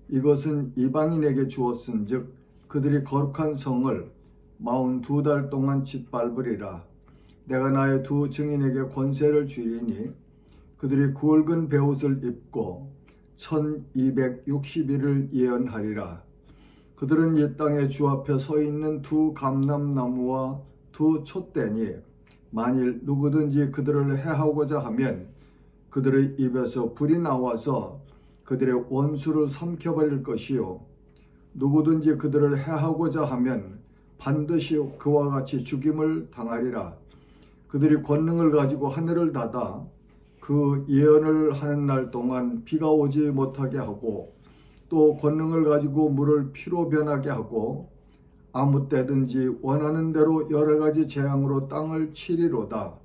이것은 이방인에게 주었은즉 그들이 거룩한 성을 42달 동안 짓밟으리라. 내가 나의 두 증인에게 권세를 주리니 그들이 굵은 베옷을 입고 1260일을 예언하리라. 그들은 이 땅의 주 앞에 서 있는 두 감람나무와 두 촛대니 만일 누구든지 그들을 해하고자 하면 그들의 입에서 불이 나와서 그들의 원수를 삼켜버릴 것이요 누구든지 그들을 해하고자 하면 반드시 그와 같이 죽임을 당하리라. 그들이 권능을 가지고 하늘을 닫아 그 예언을 하는 날 동안 비가 오지 못하게 하고 또 권능을 가지고 물을 피로 변하게 하고 아무 때든지 원하는 대로 여러 가지 재앙으로 땅을 치리로다.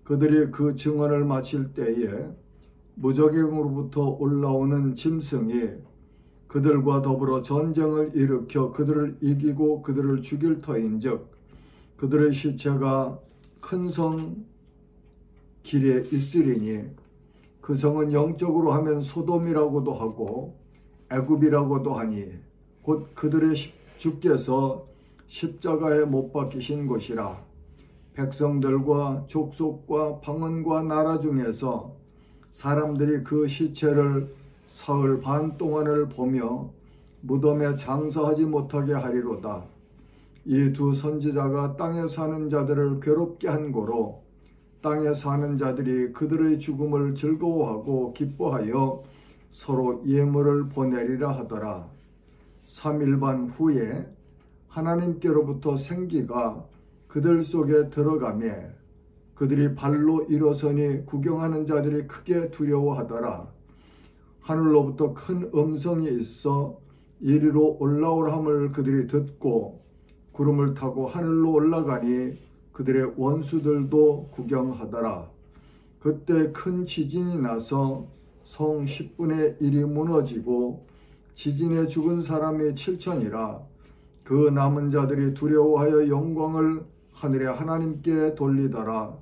그들이 그 증언을 마칠 때에 무적행으로부터 올라오는 짐승이 그들과 더불어 전쟁을 일으켜 그들을 이기고 그들을 죽일 터인즉 그들의 시체가 큰 성 길에 있으리니 그 성은 영적으로 하면 소돔이라고도 하고 애굽이라고도 하니 곧 그들의 주께서 십자가에 못 박히신 곳이라. 백성들과 족속과 방언과 나라 중에서 사람들이 그 시체를 사흘 반 동안을 보며 무덤에 장사하지 못하게 하리로다. 이 두 선지자가 땅에 사는 자들을 괴롭게 한 고로 땅에 사는 자들이 그들의 죽음을 즐거워하고 기뻐하여 서로 예물을 보내리라 하더라. 3일 반 후에 하나님께로부터 생기가 그들 속에 들어가며 그들이 발로 일어서니 구경하는 자들이 크게 두려워하더라. 하늘로부터 큰 음성이 있어 이리로 올라오라 함을 그들이 듣고 구름을 타고 하늘로 올라가니 그들의 원수들도 구경하더라. 그때 큰 지진이 나서 성 10분의 1이 무너지고 지진에 죽은 사람이 7천이라. 그 남은 자들이 두려워하여 영광을 하늘의 하나님께 돌리더라.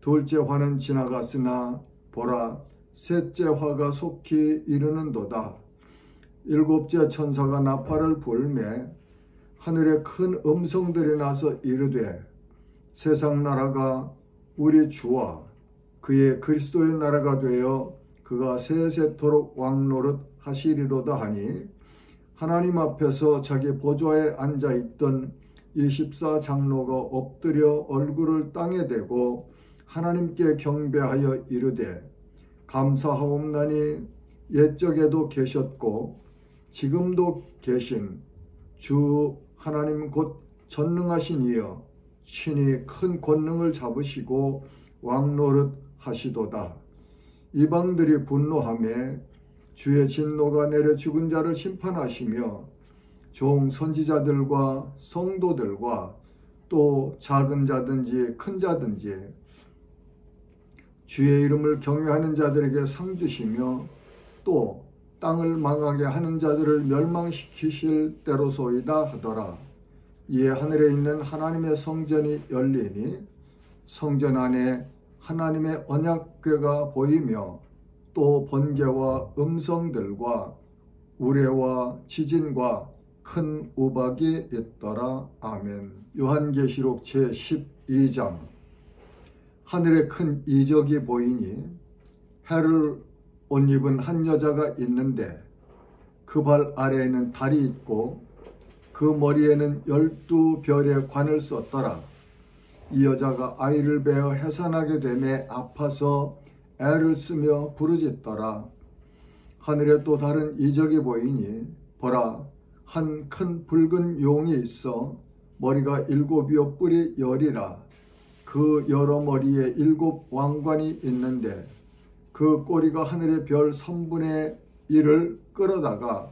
둘째 화는 지나갔으나 보라 셋째 화가 속히 이르는도다. 일곱째 천사가 나팔을 불매 하늘에 큰 음성들이 나서 이르되 세상 나라가 우리 주와 그의 그리스도의 나라가 되어 그가 세세토록 왕노릇 하시리로다 하니 하나님 앞에서 자기 보좌에 앉아있던 24장로가 엎드려 얼굴을 땅에 대고 하나님께 경배하여 이르되 감사하옵나니 옛적에도 계셨고 지금도 계신 주 하나님 곧 전능하신 이여 친히 큰 권능을 잡으시고 왕노릇 하시도다. 이방들이 분노하며 주의 진노가 내려 죽은 자를 심판하시며 종 선지자들과 성도들과 또 작은 자든지 큰 자든지 주의 이름을 경외하는 자들에게 상 주시며 또 땅을 망하게 하는 자들을 멸망시키실 때로소이다 하더라. 이에 하늘에 있는 하나님의 성전이 열리니 성전 안에 하나님의 언약궤가 보이며 또 번개와 음성들과 우레와 지진과 큰 우박이 있더라. 아멘. 요한계시록 제12장. 하늘에 큰 이적이 보이니 해를 옷 입은 한 여자가 있는데 그 발 아래에는 달이 있고 그 머리에는 12별의 관을 썼더라. 이 여자가 아이를 베어 해산하게 되매 아파서 애를 쓰며 부르짖더라. 하늘에 또 다른 이적이 보이니 보라, 한 큰 붉은 용이 있어 머리가 7이요 뿔이 10이라. 그 여러 머리에 7 왕관이 있는데 그 꼬리가 하늘의 별 3분의 1을 끌어다가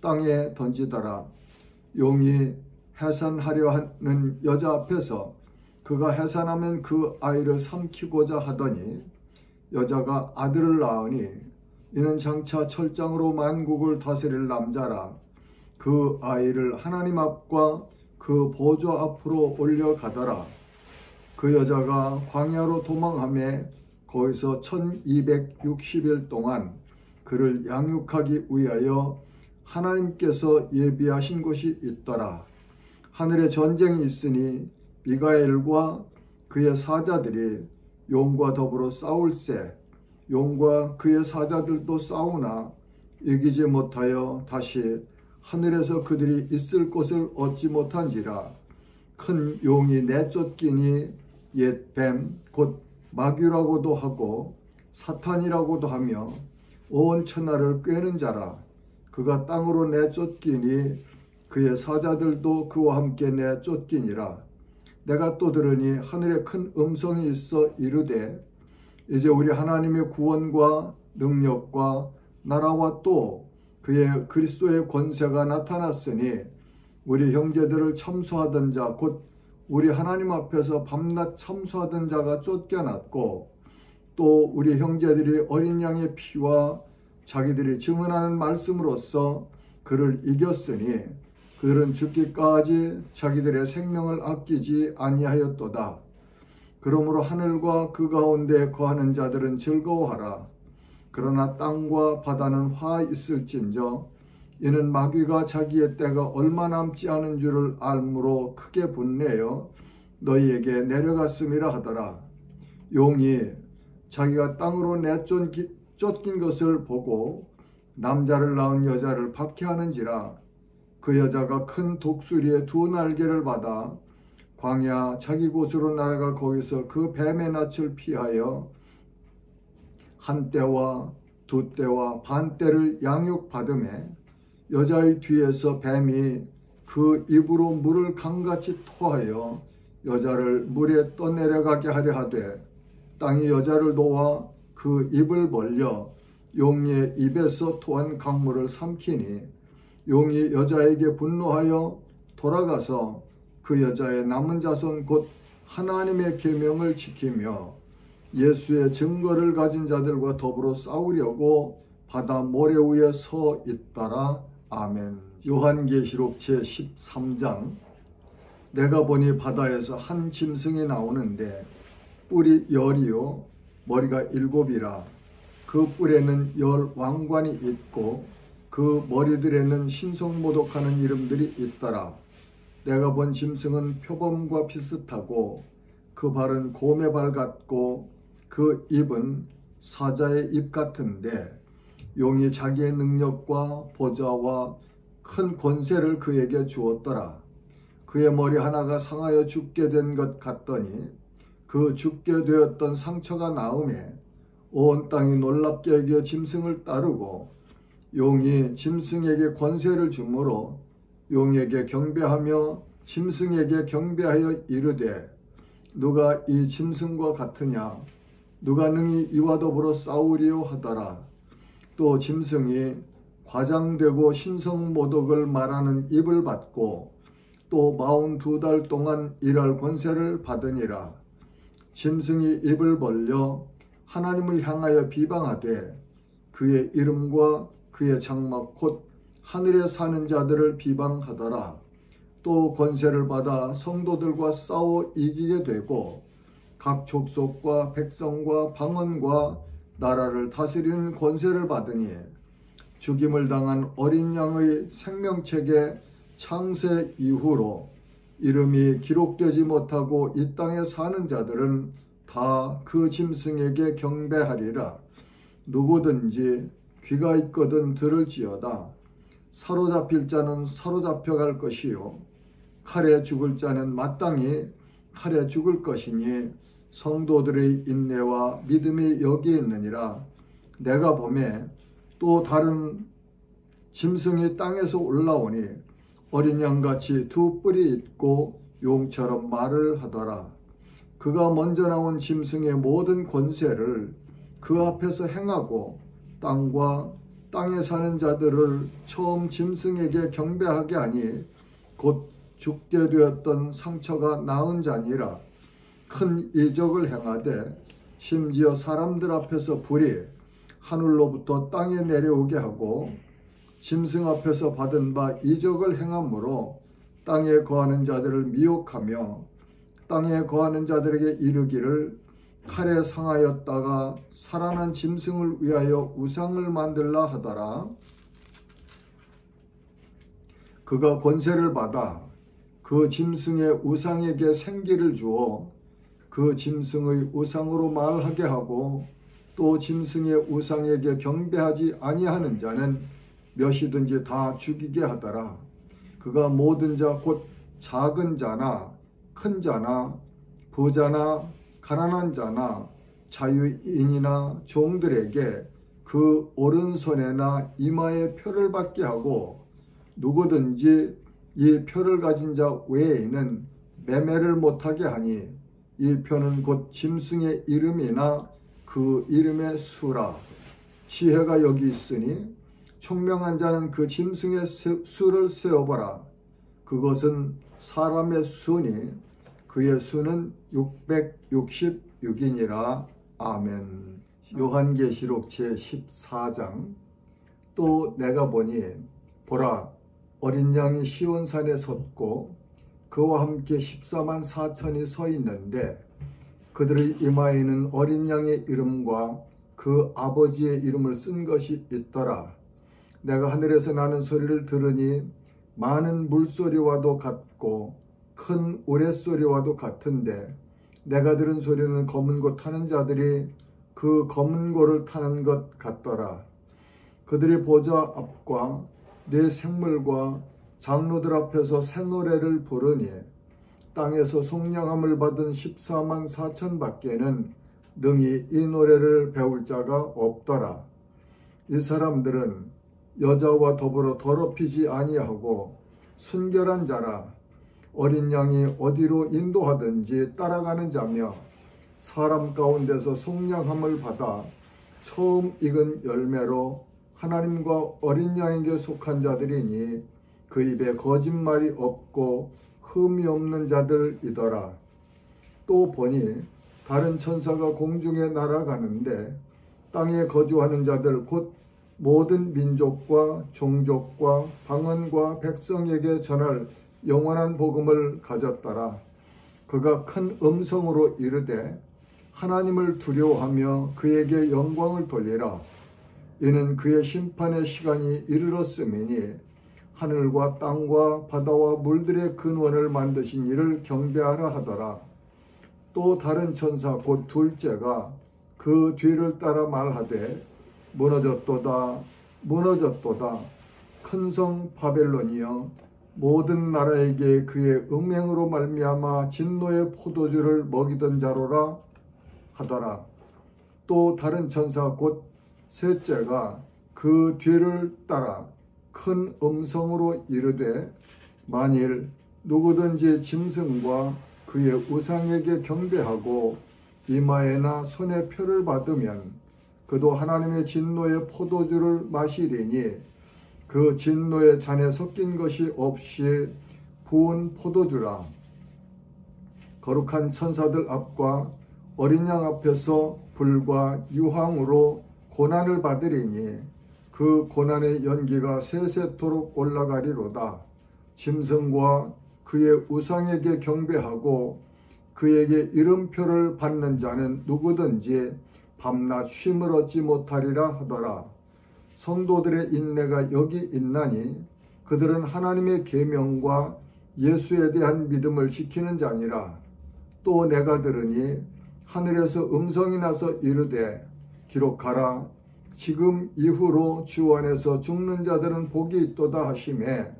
땅에 던지더라. 용이 해산하려 하는 여자 앞에서 그가 해산하면 그 아이를 삼키고자 하더니 여자가 아들을 낳으니 이는 장차 철장으로 만국을 다스릴 남자라. 그 아이를 하나님 앞과 그 보좌 앞으로 올려가더라. 그 여자가 광야로 도망하며 거기서 1260일 동안 그를 양육하기 위하여 하나님께서 예비하신 곳이 있더라. 하늘에 전쟁이 있으니 미가엘과 그의 사자들이 용과 더불어 싸울세. 용과 그의 사자들도 싸우나 이기지 못하여 다시 하늘에서 그들이 있을 곳을 얻지 못한지라. 큰 용이 내쫓기니 옛 뱀 곧 마귀라고도 하고 사탄이라고도 하며 온 천하를 꿰는 자라. 그가 땅으로 내쫓기니 그의 사자들도 그와 함께 내쫓기니라. 내가 또 들으니 하늘에 큰 음성이 있어 이르되 이제 우리 하나님의 구원과 능력과 나라와 또 그의 그리스도의 권세가 나타났으니 우리 형제들을 참소하던 자 곧 우리 하나님 앞에서 밤낮 참소하던 자가 쫓겨났고 또 우리 형제들이 어린 양의 피와 자기들이 증언하는 말씀으로써 그를 이겼으니 그들은 죽기까지 자기들의 생명을 아끼지 아니하였도다. 그러므로 하늘과 그 가운데 거하는 자들은 즐거워하라. 그러나 땅과 바다는 화 있을진저 이는 마귀가 자기의 때가 얼마 남지 않은 줄을 알므로 크게 분내어 너희에게 내려갔음이라 하더라. 용이 자기가 땅으로 내쫓긴 것을 보고 남자를 낳은 여자를 박해하는지라. 그 여자가 큰 독수리의 2 날개를 받아 광야 자기 곳으로 날아가 거기서 그 뱀의 낯을 피하여 한 때와 2 때와 반 때를 양육받음에 여자의 뒤에서 뱀이 그 입으로 물을 강같이 토하여 여자를 물에 떠내려가게 하려 하되 땅이 여자를 놓아 그 입을 벌려 용의 입에서 토한 강물을 삼키니 용이 여자에게 분노하여 돌아가서 그 여자의 남은 자손 곧 하나님의 계명을 지키며 예수의 증거를 가진 자들과 더불어 싸우려고 바다 모래 위에 서 있더라. 아멘. 요한계시록 제13장. 내가 보니 바다에서 한 짐승이 나오는데 뿔이 10이요 머리가 7이라. 그 뿔에는 10 왕관이 있고 그 머리들에는 신성모독하는 이름들이 있더라. 내가 본 짐승은 표범과 비슷하고 그 발은 곰의 발 같고 그 입은 사자의 입 같은데 용이 자기의 능력과 보좌와 큰 권세를 그에게 주었더라. 그의 머리 하나가 상하여 죽게 된 것 같더니 그 죽게 되었던 상처가 나음에 온 땅이 놀랍게 여겨 짐승을 따르고 용이 짐승에게 권세를 주므로 용에게 경배하며 짐승에게 경배하여 이르되 누가 이 짐승과 같으냐 누가 능히 이와 더불어 싸우리요 하더라. 또 짐승이 과장되고 신성모독을 말하는 입을 받고 또 42달 동안 일할 권세를 받으니라. 짐승이 입을 벌려 하나님을 향하여 비방하되 그의 이름과 그의 장막 곧 하늘에 사는 자들을 비방하더라. 또 권세를 받아 성도들과 싸워 이기게 되고 각 족속과 백성과 방언과 나라를 다스리는 권세를 받으니 죽임을 당한 어린 양의 생명책에 창세 이후로 이름이 기록되지 못하고 이 땅에 사는 자들은 다 그 짐승에게 경배하리라. 누구든지 귀가 있거든 들을지어다. 사로잡힐 자는 사로잡혀갈 것이요 칼에 죽을 자는 마땅히 칼에 죽을 것이니 성도들의 인내와 믿음이 여기 있느니라. 내가 보매 또 다른 짐승이 땅에서 올라오니 어린 양같이 두 뿔이 있고 용처럼 말을 하더라. 그가 먼저 나온 짐승의 모든 권세를 그 앞에서 행하고 땅과 땅에 사는 자들을 처음 짐승에게 경배하게 하니 곧 죽게 되었던 상처가 나은 자니라. 큰 이적을 행하되 심지어 사람들 앞에서 불이 하늘로부터 땅에 내려오게 하고 짐승 앞에서 받은 바 이적을 행함으로 땅에 거하는 자들을 미혹하며 땅에 거하는 자들에게 이르기를 칼에 상하였다가 살아난 짐승을 위하여 우상을 만들라 하더라. 그가 권세를 받아 그 짐승의 우상에게 생기를 주어 그 짐승의 우상으로 말하게 하고 또 짐승의 우상에게 경배하지 아니하는 자는 몇이든지 다 죽이게 하더라. 그가 모든 자 곧 작은 자나 큰 자나 부자나 가난한 자나 자유인이나 종들에게 그 오른손에나 이마에 표를 받게 하고 누구든지 이 표를 가진 자 외에는 매매를 못하게 하니 이 표는 곧 짐승의 이름이나 그 이름의 수라. 지혜가 여기 있으니 총명한 자는 그 짐승의 수를 세어보라. 그것은 사람의 수니 그의 수는 666이니라. 아멘. 요한계시록 제14장. 또 내가 보니 보라 어린 양이 시온산에 섰고 그와 함께 14만 4천이 서 있는데 그들의 이마에는 어린 양의 이름과 그 아버지의 이름을 쓴 것이 있더라. 내가 하늘에서 나는 소리를 들으니 많은 물소리와도 같고 큰 우레소리와도 같은데 내가 들은 소리는 검은 고 타는 자들이 그 검은 고를 타는 것 같더라. 그들이 보좌 앞과 네 생물과 장로들 앞에서 새 노래를 부르니 땅에서 속량함을 받은 14만 4천 밖에는 능히 이 노래를 배울 자가 없더라. 이 사람들은 여자와 더불어 더럽히지 아니하고 순결한 자라. 어린 양이 어디로 인도하든지 따라가는 자며 사람 가운데서 속량함을 받아 처음 익은 열매로 하나님과 어린 양에게 속한 자들이니 그 입에 거짓말이 없고 흠이 없는 자들이더라. 또 보니 다른 천사가 공중에 날아가는데 땅에 거주하는 자들 곧 모든 민족과 종족과 방언과 백성에게 전할 영원한 복음을 가졌더라. 그가 큰 음성으로 이르되 하나님을 두려워하며 그에게 영광을 돌리라. 이는 그의 심판의 시간이 이르렀음이니 하늘과 땅과 바다와 물들의 근원을 만드신 이를 경배하라 하더라. 또 다른 천사 곧 둘째가 그 뒤를 따라 말하되 무너졌도다 무너졌도다 큰 성 바벨론이여 모든 나라에게 그의 음행으로 말미암아 진노의 포도주를 먹이던 자로라 하더라. 또 다른 천사 곧 셋째가 그 뒤를 따라 큰 음성으로 이르되 만일 누구든지 짐승과 그의 우상에게 경배하고 이마에나 손에 표를 받으면 그도 하나님의 진노의 포도주를 마시리니 그 진노의 잔에 섞인 것이 없이 부은 포도주라. 거룩한 천사들 앞과 어린 양 앞에서 불과 유황으로 고난을 받으리니 그 고난의 연기가 세세토록 올라가리로다. 짐승과 그의 우상에게 경배하고 그에게 이름표를 받는 자는 누구든지 밤낮 쉼을 얻지 못하리라 하더라. 성도들의 인내가 여기 있나니 그들은 하나님의 계명과 예수에 대한 믿음을 지키는 자니라. 또 내가 들으니 하늘에서 음성이 나서 이르되 기록하라. 지금 이후로 주 안에서 죽는 자들은 복이 있도다 하시매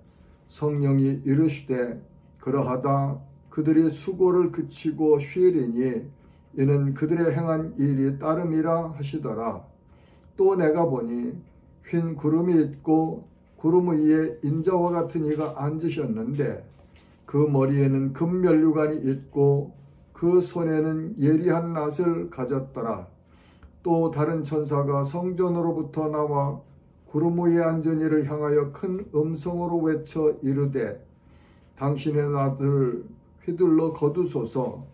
성령이 이르시되 그러하다. 그들이 수고를 그치고 쉬리니 이는 그들의 행한 일이 따름이라 하시더라. 또 내가 보니 흰 구름이 있고 구름 위에 인자와 같은 이가 앉으셨는데 그 머리에는 금면류관이 있고 그 손에는 예리한 낫을 가졌더라. 또 다른 천사가 성전으로부터 나와 구름 위에 앉은 이를 향하여 큰 음성으로 외쳐 이르되 당신의 낫을 휘둘러 거두소서.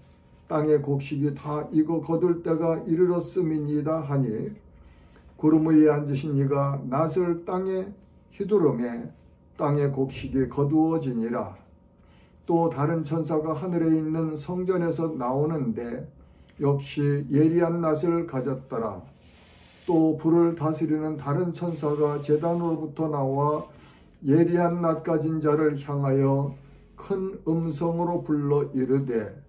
땅의 곡식이 다 익어 거둘 때가 이르렀음이니이다 하니 구름 위에 앉으신 이가 낫을 땅에 휘두르매 땅의 곡식이 거두어지니라. 또 다른 천사가 하늘에 있는 성전에서 나오는데 역시 예리한 낫을 가졌더라. 또 불을 다스리는 다른 천사가 제단으로부터 나와 예리한 낫 가진 자를 향하여 큰 음성으로 불러 이르되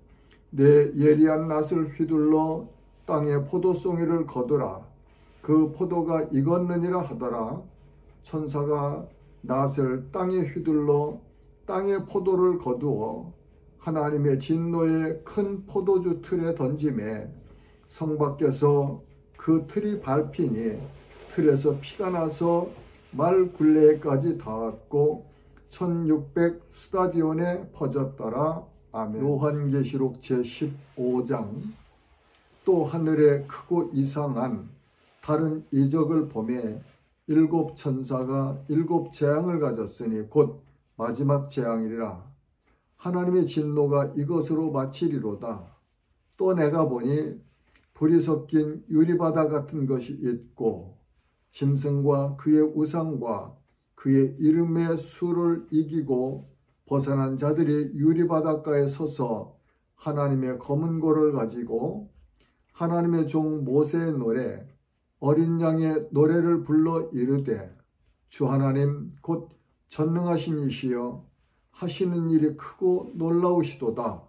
내 예리한 낫을 휘둘러 땅에 포도송이를 거두라. 그 포도가 익었느니라 하더라. 천사가 낫을 땅에 휘둘러 땅의 포도를 거두어 하나님의 진노의 큰 포도주 틀에 던짐에 성 밖에서 그 틀이 밟히니 틀에서 피가 나서 말 굴레까지 닿았고 1600 스타디온에 퍼졌더라. 아멘. 요한계시록 제15장. 또 하늘에 크고 이상한 다른 이적을 보매 일곱 천사가 일곱 재앙을 가졌으니 곧 마지막 재앙이리라. 하나님의 진노가 이것으로 마치리로다. 또 내가 보니 불이 섞인 유리바다 같은 것이 있고 짐승과 그의 우상과 그의 이름의 수를 이기고 벗어난 자들이 유리바닷가에 서서 하나님의 검은 고를 가지고 하나님의 종 모세의 노래 어린 양의 노래를 불러 이르되 주 하나님 곧 전능하신 이시여 하시는 일이 크고 놀라우시도다.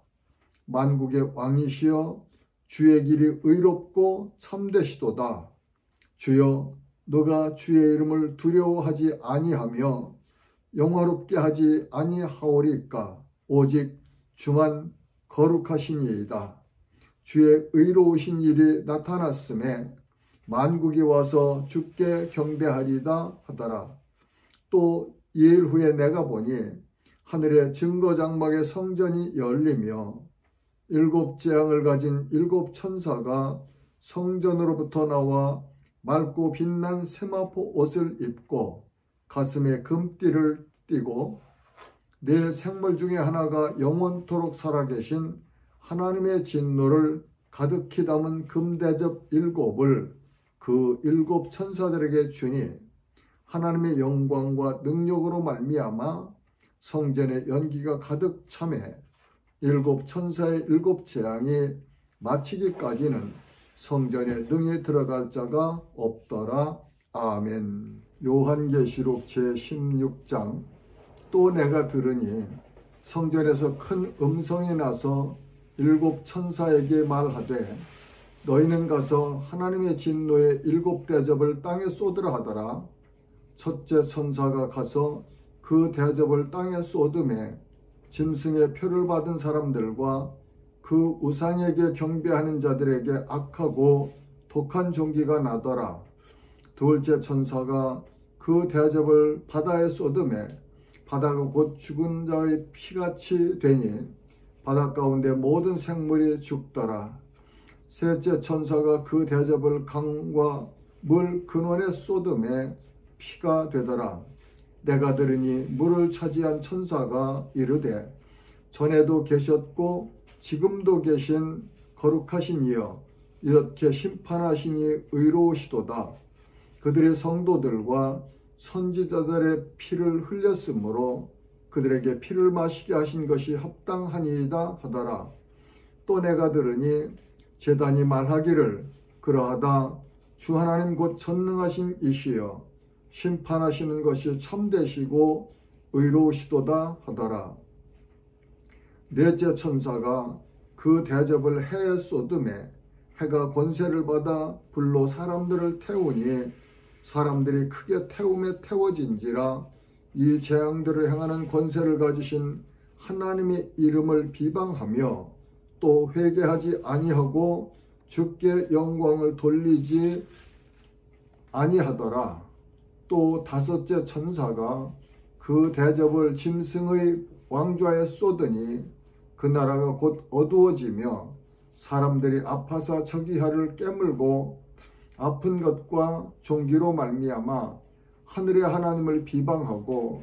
만국의 왕이시여 주의 길이 의롭고 참되시도다. 주여 너가 주의 이름을 두려워하지 아니하며 영화롭게 하지 아니하오리까. 오직 주만 거룩하시니이다. 주의 의로우신 일이 나타났음에 만국이 와서 주께 경배하리다 하더라. 또 2일 후에 내가 보니 하늘의 증거장막의 성전이 열리며 일곱 재앙을 가진 일곱 천사가 성전으로부터 나와 맑고 빛난 세마포 옷을 입고 가슴에 금띠를 띠고 네 생물 중에 하나가 영원토록 살아계신 하나님의 진노를 가득히 담은 금대접 일곱을 그 일곱 천사들에게 주니 하나님의 영광과 능력으로 말미암아 성전의 연기가 가득 차매 일곱 천사의 일곱 재앙이 마치기까지는 성전에 능히 들어갈 자가 없더라. 아멘. 요한계시록 제16장. 또 내가 들으니 성전에서 큰 음성이 나서 일곱 천사에게 말하되 너희는 가서 하나님의 진노의 일곱 대접을 땅에 쏟으라 하더라. 첫째 천사가 가서 그 대접을 땅에 쏟음에 짐승의 표를 받은 사람들과 그 우상에게 경배하는 자들에게 악하고 독한 종기가 나더라. 둘째 천사가 그 대접을 바다에 쏟음에 바다가 곧 죽은 자의 피같이 되니 바다 가운데 모든 생물이 죽더라. 셋째 천사가 그 대접을 강과 물 근원에 쏟음에 피가 되더라. 내가 들으니 물을 차지한 천사가 이르되 전에도 계셨고 지금도 계신 거룩하신 이여 이렇게 심판하시니 의로우시도다. 그들의 성도들과 선지자들의 피를 흘렸으므로 그들에게 피를 마시게 하신 것이 합당하니이다 하더라. 또 내가 들으니 제단이 말하기를 그러하다 주 하나님 곧 전능하신 이시여 심판하시는 것이 참되시고 의로우시도다 하더라. 넷째 천사가 그 대접을 해에 쏟음에 해가 권세를 받아 불로 사람들을 태우니 사람들이 크게 태움에 태워진지라. 이 재앙들을 행하는 권세를 가지신 하나님의 이름을 비방하며 또 회개하지 아니하고 주께 영광을 돌리지 아니하더라. 또 다섯째 천사가 그 대접을 짐승의 왕좌에 쏟으니 그 나라가 곧 어두워지며 사람들이 아파서 저기하를 깨물고 아픈 것과 종기로 말미암아 하늘의 하나님을 비방하고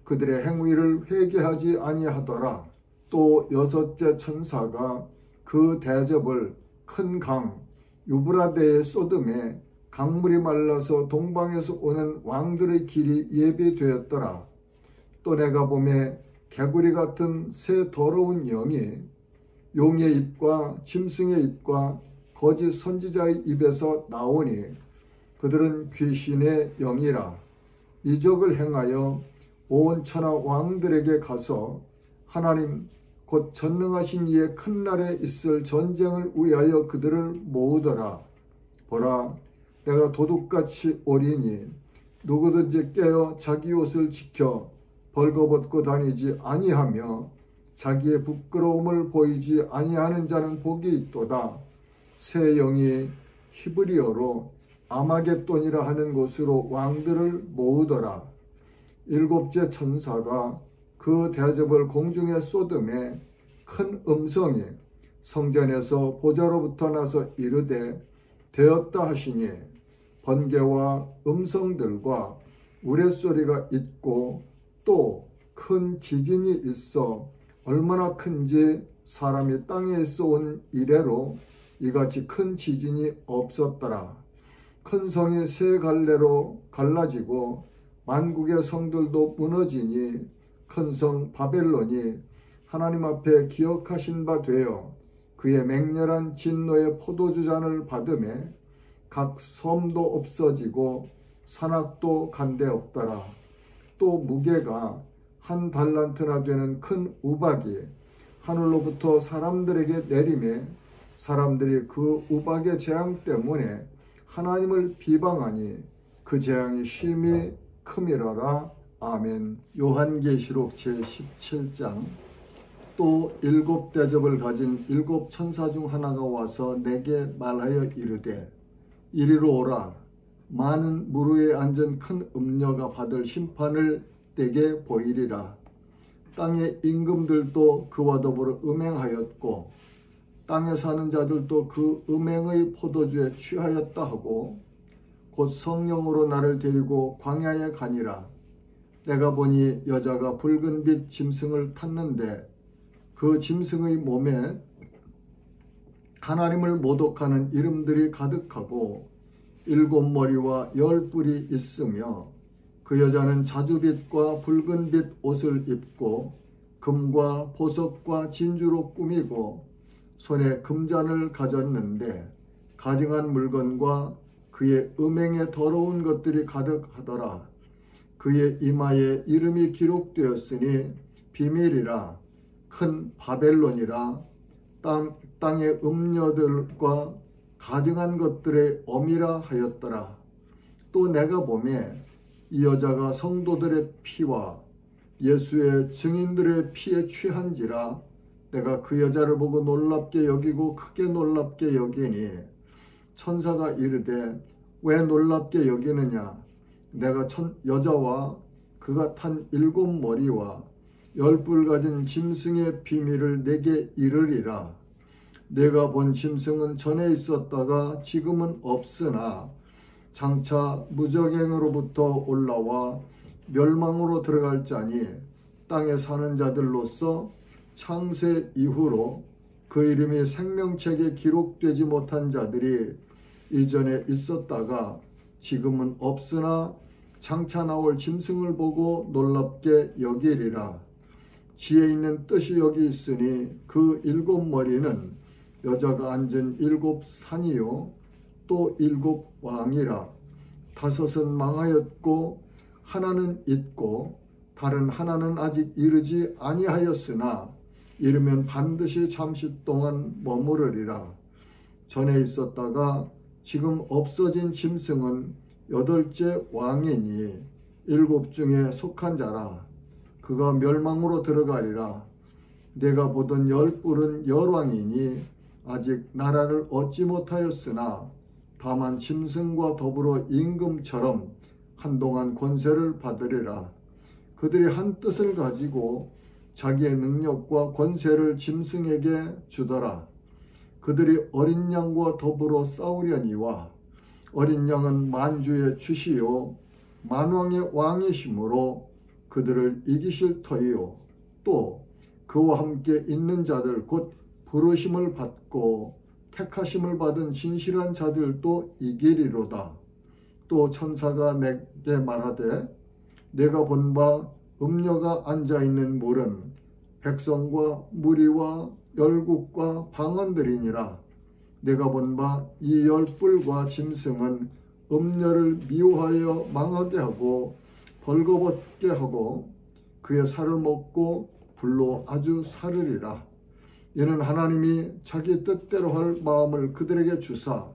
그들의 행위를 회개하지 아니하더라. 또 여섯째 천사가 그 대접을 큰 강 유브라데에 쏟음에 강물이 말라서 동방에서 오는 왕들의 길이 예비되었더라. 또 내가 보매 개구리 같은 새 더러운 영이 용의 입과 짐승의 입과 거짓 선지자의 입에서 나오니 그들은 귀신의 영이라. 이적을 행하여 온 천하 왕들에게 가서 하나님 곧 전능하신 이의 큰 날에 있을 전쟁을 위하여 그들을 모으더라. 보라, 내가 도둑같이 오리니 누구든지 깨어 자기 옷을 지켜 벌거벗고 다니지 아니하며 자기의 부끄러움을 보이지 아니하는 자는 복이 있도다. 새 영이 히브리어로 아마겟돈이라 하는 곳으로 왕들을 모으더라. 일곱째 천사가 그 대접을 공중에 쏟음에 큰 음성이 성전에서 보좌로부터 나서 이르되 되었다 하시니 번개와 음성들과 우레소리가 있고 또 큰 지진이 있어 얼마나 큰지 사람이 땅에 있어 온 이래로 이같이 큰 지진이 없었더라. 큰 성이 세 갈래로 갈라지고 만국의 성들도 무너지니 큰 성 바벨론이 하나님 앞에 기억하신 바 되어 그의 맹렬한 진노의 포도주 잔을 받음에 각 섬도 없어지고 산악도 간데 없더라. 또 무게가 한 달란트나 되는 큰 우박이 하늘로부터 사람들에게 내림에 사람들이 그 우박의 재앙 때문에 하나님을 비방하니 그 재앙이 심히 크미러라. 아멘. 요한계시록 제17장. 또 일곱 대접을 가진 일곱 천사 중 하나가 와서 내게 말하여 이르되 이리로 오라. 많은 물 위에 앉은 큰 음녀가 받을 심판을 내게 보이리라. 땅의 임금들도 그와 더불어 음행하였고 땅에 사는 자들도 그 음행의 포도주에 취하였다 하고 곧 성령으로 나를 데리고 광야에 가니라. 내가 보니 여자가 붉은 빛 짐승을 탔는데 그 짐승의 몸에 하나님을 모독하는 이름들이 가득하고 7머리와 10뿔이 있으며 그 여자는 자주빛과 붉은 빛 옷을 입고 금과 보석과 진주로 꾸미고 손에 금잔을 가졌는데 가증한 물건과 그의 음행에 더러운 것들이 가득하더라. 그의 이마에 이름이 기록되었으니 비밀이라 큰 바벨론이라 땅의 음녀들과 가증한 것들의 엄이라 하였더라. 또 내가 보매 이 여자가 성도들의 피와 예수의 증인들의 피에 취한지라. 내가 그 여자를 보고 놀랍게 여기고 크게 놀랍게 여기니 천사가 이르되 왜 놀랍게 여기느냐. 내가 여자와 그가 탄 7머리와 10뿔 가진 짐승의 비밀을 내게 이르리라. 내가 본 짐승은 전에 있었다가 지금은 없으나 장차 무적행으로부터 올라와 멸망으로 들어갈 자니 땅에 사는 자들로서 창세 이후로 그 이름이 생명책에 기록되지 못한 자들이 이전에 있었다가 지금은 없으나 장차 나올 짐승을 보고 놀랍게 여기리라. 지혜 있는 뜻이 여기 있으니 그 7머리는 여자가 앉은 7산이요 또 7왕이라. 5은 망하였고 하나는 있고 다른 하나는 아직 이르지 아니하였으나 이르면 반드시 잠시 동안 머무르리라. 전에 있었다가 지금 없어진 짐승은 8째 왕이니 7 중에 속한 자라. 그가 멸망으로 들어가리라. 내가 보던 10뿔은 열왕이니 아직 나라를 얻지 못하였으나 다만 짐승과 더불어 임금처럼 한동안 권세를 받으리라. 그들이 한 뜻을 가지고 자기의 능력과 권세를 짐승에게 주더라. 그들이 어린 양과 더불어 싸우려니와 어린 양은 만주의 주시요 만왕의 왕이시므로 그들을 이기실 터이요 또 그와 함께 있는 자들 곧 부르심을 받고 택하심을 받은 진실한 자들도 이기리로다. 또 천사가 내게 말하되 내가 본 바 음녀가 앉아있는 물은 백성과 무리와 열국과 방언들이니라. 내가 본 바 이 10뿔과 짐승은 음녀를 미워하여 망하게 하고 벌거벗게 하고 그의 살을 먹고 불로 아주 사르리라. 이는 하나님이 자기 뜻대로 할 마음을 그들에게 주사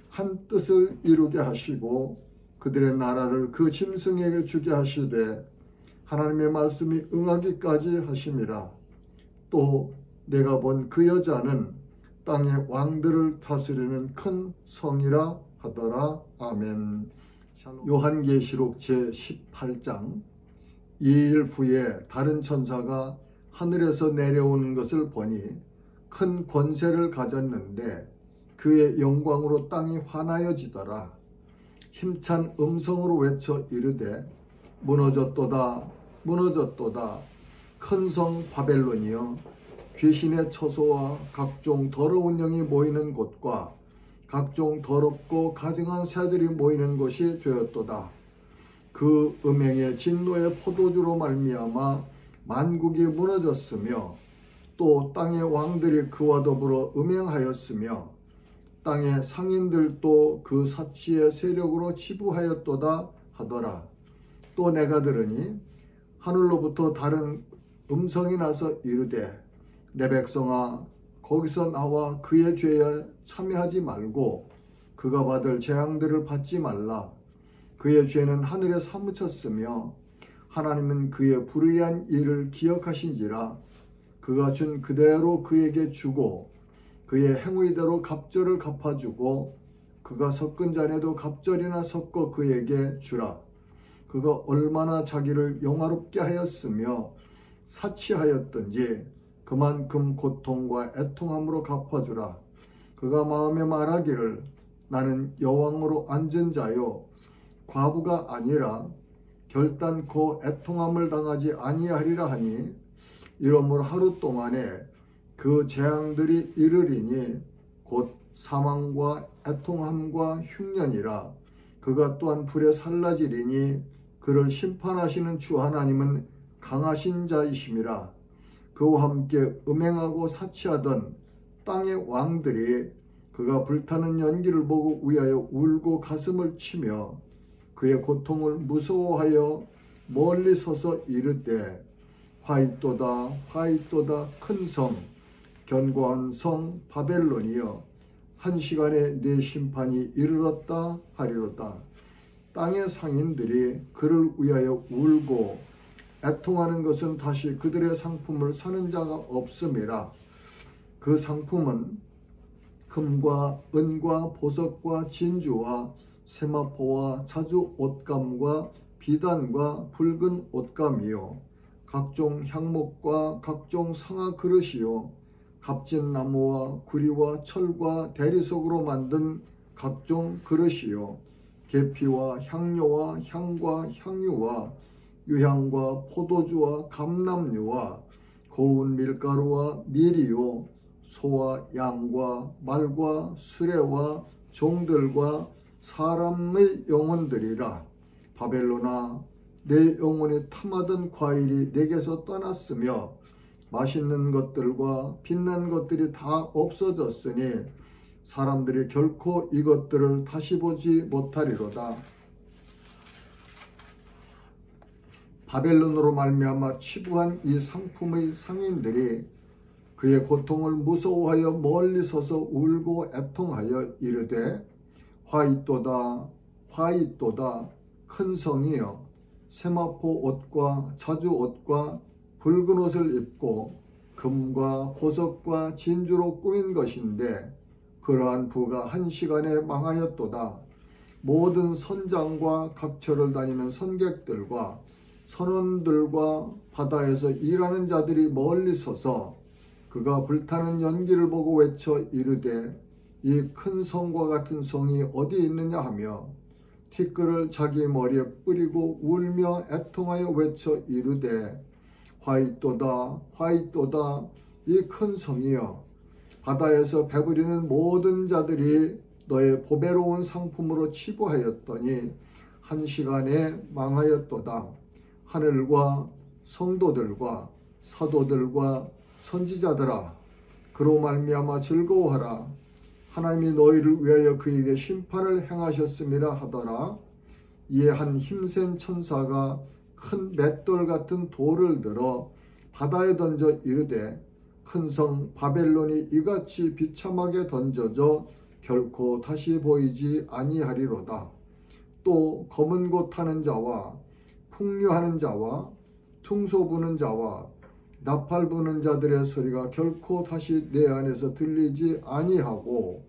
한 뜻을 이루게 하시고 그들의 나라를 그 짐승에게 주게 하시되 하나님의 말씀이 응하기까지 하심이라. 또 내가 본 그 여자는 땅의 왕들을 다스리는 큰 성이라 하더라. 아멘. 요한계시록 제18장. 2일 후에 다른 천사가 하늘에서 내려오는 것을 보니 큰 권세를 가졌는데 그의 영광으로 땅이 환하여지더라. 힘찬 음성으로 외쳐 이르되 무너졌도다 무너졌도다 큰 성 바벨론이여 귀신의 처소와 각종 더러운 영이 모이는 곳과 각종 더럽고 가증한 새들이 모이는 곳이 되었도다. 그 음행의 진노의 포도주로 말미암아 만국이 무너졌으며 또 땅의 왕들이 그와 더불어 음행하였으며 땅의 상인들도 그 사치의 세력으로 치부하였도다 하더라. 또 내가 들으니 하늘로부터 다른 음성이 나서 이르되 내 백성아 거기서 나와 그의 죄에 참여하지 말고 그가 받을 재앙들을 받지 말라. 그의 죄는 하늘에 사무쳤으며 하나님은 그의 불의한 일을 기억하신지라. 그가 준 그대로 그에게 주고 그의 행위대로 갑절을 갚아주고 그가 섞은 잔에도 갑절이나 섞어 그에게 주라. 그가 얼마나 자기를 영화롭게 하였으며 사치하였던지 그만큼 고통과 애통함으로 갚아주라. 그가 마음에 말하기를 나는 여왕으로 앉은 자요 과부가 아니라 결단코 애통함을 당하지 아니하리라 하니 이러므로 하루 동안에 그 재앙들이 이르리니 곧 사망과 애통함과 흉년이라. 그가 또한 불에 살라지리니 그를 심판하시는 주 하나님은 강하신 자이심이라. 그와 함께 음행하고 사치하던 땅의 왕들이 그가 불타는 연기를 보고 위하여 울고 가슴을 치며 그의 고통을 무서워하여 멀리 서서 이르되 화이또다 화이또다 큰 성 견고한 성 바벨론이여 한 시간에 네 심판이 이르렀다 하리로다. 땅의 상인들이 그를 위하여 울고 애통하는 것은 다시 그들의 상품을 사는 자가 없음이라. 그 상품은 금과 은과 보석과 진주와 세마포와 자주 옷감과 비단과 붉은 옷감이요 각종 향목과 각종 상아 그릇이요 값진 나무와 구리와 철과 대리석으로 만든 각종 그릇이요 계피와 향료와 향과 향유와 유향과 포도주와 감람류와 고운 밀가루와 밀이요 소와 양과 말과 수레와 종들과 사람의 영혼들이라. 바벨론아, 내 영혼이 탐하던 과일이 내게서 떠났으며 맛있는 것들과 빛난 것들이 다 없어졌으니 사람들이 결코 이것들을 다시 보지 못하리로다. 바벨론으로 말미암아 치부한 이 상품의 상인들이 그의 고통을 무서워하여 멀리 서서 울고 애통하여 이르되, 화 있도다, 화 있도다, 큰 성이여, 세마포 옷과 자주 옷과 붉은 옷을 입고 금과 보석과 진주로 꾸민 것인데 그러한 부가 한 시간에 망하였도다. 모든 선장과 각처를 다니는 선객들과 선원들과 바다에서 일하는 자들이 멀리 서서 그가 불타는 연기를 보고 외쳐 이르되, 이 큰 성과 같은 성이 어디 있느냐 하며 티끌을 자기 머리에 뿌리고 울며 애통하여 외쳐 이르되, 화 있도다, 화 있도다, 이 큰 성이여, 바다에서 배부리는 모든 자들이 너의 보배로운 상품으로 치부하였더니 한 시간에 망하였도다. 하늘과 성도들과 사도들과 선지자들아, 그로 말미암아 즐거워하라. 하나님이 너희를 위하여 그에게 심판을 행하셨음이라 하더라. 이에 한 힘센 천사가 큰 맷돌 같은 돌을 들어 바다에 던져 이르되, 큰 성 바벨론이 이같이 비참하게 던져져 결코 다시 보이지 아니하리로다. 또 검은 고 타는 자와 풍류하는 자와 퉁소 부는 자와 나팔 부는 자들의 소리가 결코 다시 내 안에서 들리지 아니하고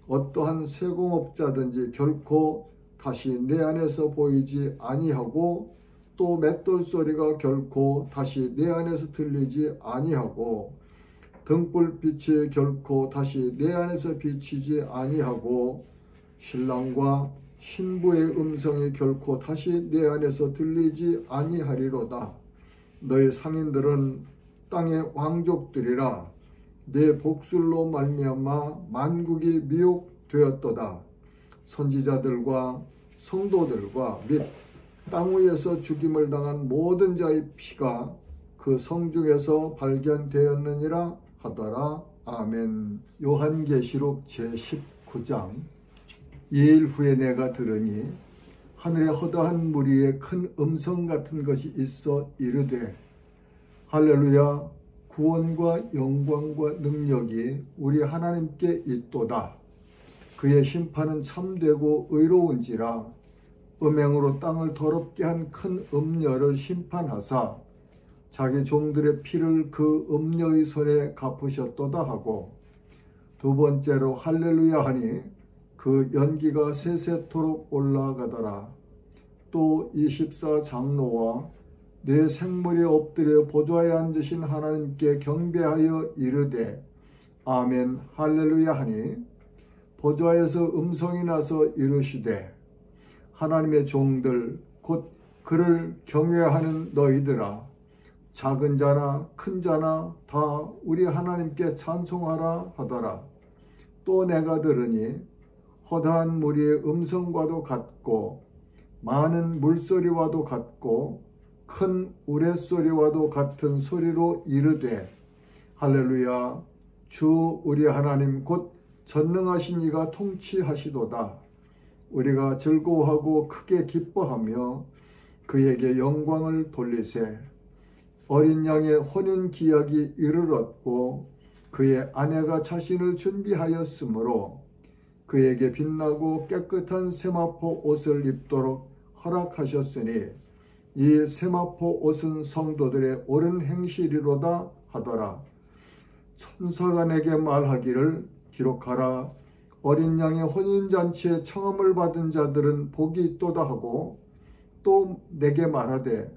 어떠한 세공업자든지 결코 다시 내 안에서 보이지 아니하고 또 맷돌 소리가 결코 다시 내 안에서 들리지 아니하고 등불빛이 결코 다시 내 안에서 비치지 아니하고 신랑과 신부의 음성이 결코 다시 내 안에서 들리지 아니하리로다. 너희 상인들은 땅의 왕족들이라. 내 복술로 말미암아 만국이 미혹되었도다. 선지자들과 성도들과 및 땅 위에서 죽임을 당한 모든 자의 피가 그 성 중에서 발견되었느니라 하더라. 아멘. 요한계시록 제19장. 2일 후에 내가 들으니 하늘에 허다한 무리에 큰 음성 같은 것이 있어 이르되, 할렐루야, 구원과 영광과 능력이 우리 하나님께 있도다. 그의 심판은 참되고 의로운지라. 음행으로 땅을 더럽게 한 큰 음녀를 심판하사 자기 종들의 피를 그 음녀의 손에 갚으셨도다 하고, 두 번째로 할렐루야 하니 그 연기가 세세토록 올라가더라. 또 24장로와 네 생물이 엎드려 보좌에 앉으신 하나님께 경배하여 이르되, 아멘, 할렐루야 하니 보좌에서 음성이 나서 이르시되, 하나님의 종들 곧 그를 경외하는 너희들아, 작은 자나 큰 자나 다 우리 하나님께 찬송하라 하더라. 또 내가 들으니 허다한 무리의 음성과도 같고 많은 물소리와도 같고 큰 우레소리와도 같은 소리로 이르되, 할렐루야, 주 우리 하나님 곧 전능하신 이가 통치하시도다. 우리가 즐거워하고 크게 기뻐하며 그에게 영광을 돌리세. 어린 양의 혼인 기약이 이르렀고 그의 아내가 자신을 준비하였으므로 그에게 빛나고 깨끗한 세마포 옷을 입도록 허락하셨으니 이 세마포 옷은 성도들의 옳은 행실이로다 하더라. 천사가 내게 말하기를, 기록하라. 어린 양의 혼인잔치에 청함을 받은 자들은 복이 있도다 하고, 또 내게 말하되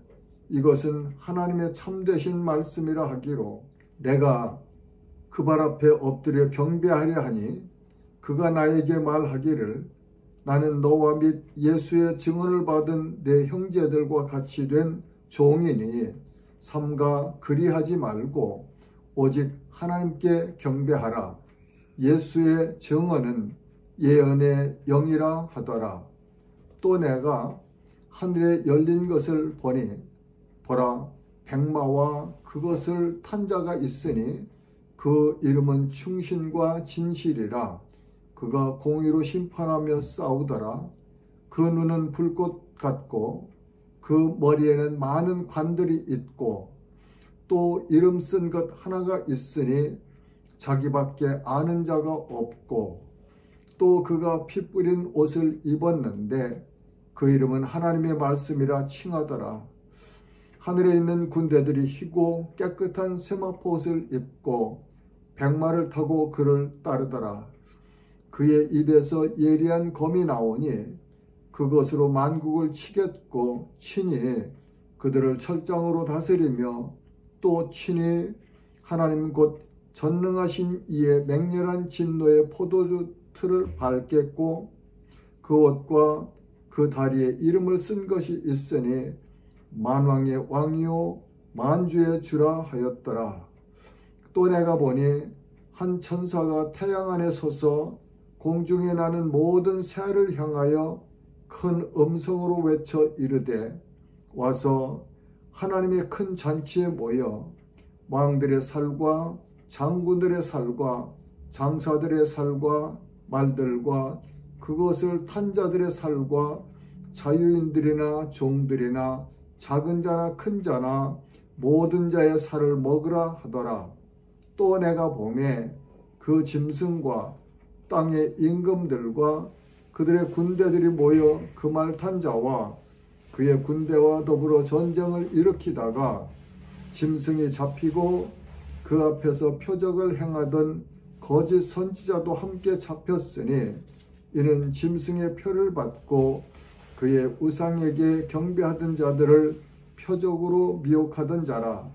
이것은 하나님의 참되신 말씀이라 하기로, 내가 그 발 앞에 엎드려 경배하려 하니 그가 나에게 말하기를, 나는 너와 및 예수의 증언을 받은 내 형제들과 같이 된 종이니 삼가 그리하지 말고 오직 하나님께 경배하라. 예수의 증언은 예언의 영이라 하더라. 또 내가 하늘에 열린 것을 보니 보라, 백마와 그것을 탄 자가 있으니 그 이름은 충신과 진실이라. 그가 공의로 심판하며 싸우더라. 그 눈은 불꽃 같고 그 머리에는 많은 관들이 있고 또 이름 쓴 것 하나가 있으니 자기밖에 아는 자가 없고 또 그가 피 뿌린 옷을 입었는데 그 이름은 하나님의 말씀이라 칭하더라. 하늘에 있는 군대들이 희고 깨끗한 세마포옷을 입고 백마를 타고 그를 따르더라. 그의 입에서 예리한 검이 나오니 그것으로 만국을 치겠고 친히 그들을 철장으로 다스리며 또 친히 하나님 곧 전능하신 이의 맹렬한 진노의 포도주 틀을 밟겠고 그 옷과 그 다리에 이름을 쓴 것이 있으니 만왕의 왕이요 만주의 주라 하였더라. 또 내가 보니 한 천사가 태양 안에 서서 공중에 나는 모든 새를 향하여 큰 음성으로 외쳐 이르되 와서 하나님의 큰 잔치에 모여 왕들의 살과 장군들의 살과 장사들의 살과 말들과 그것을 탄 자들의 살과 자유인들이나 종들이나 작은 자나 큰 자나 모든 자의 살을 먹으라 하더라. 또 내가 보매 그 짐승과 땅의 임금들과 그들의 군대들이 모여 그 말 탄 자와 그의 군대와 더불어 전쟁을 일으키다가 짐승이 잡히고 그 앞에서 표적을 행하던 거짓 선지자도 함께 잡혔으니 이는 짐승의 표를 받고 그의 우상에게 경배하던 자들을 표적으로 미혹하던 자라.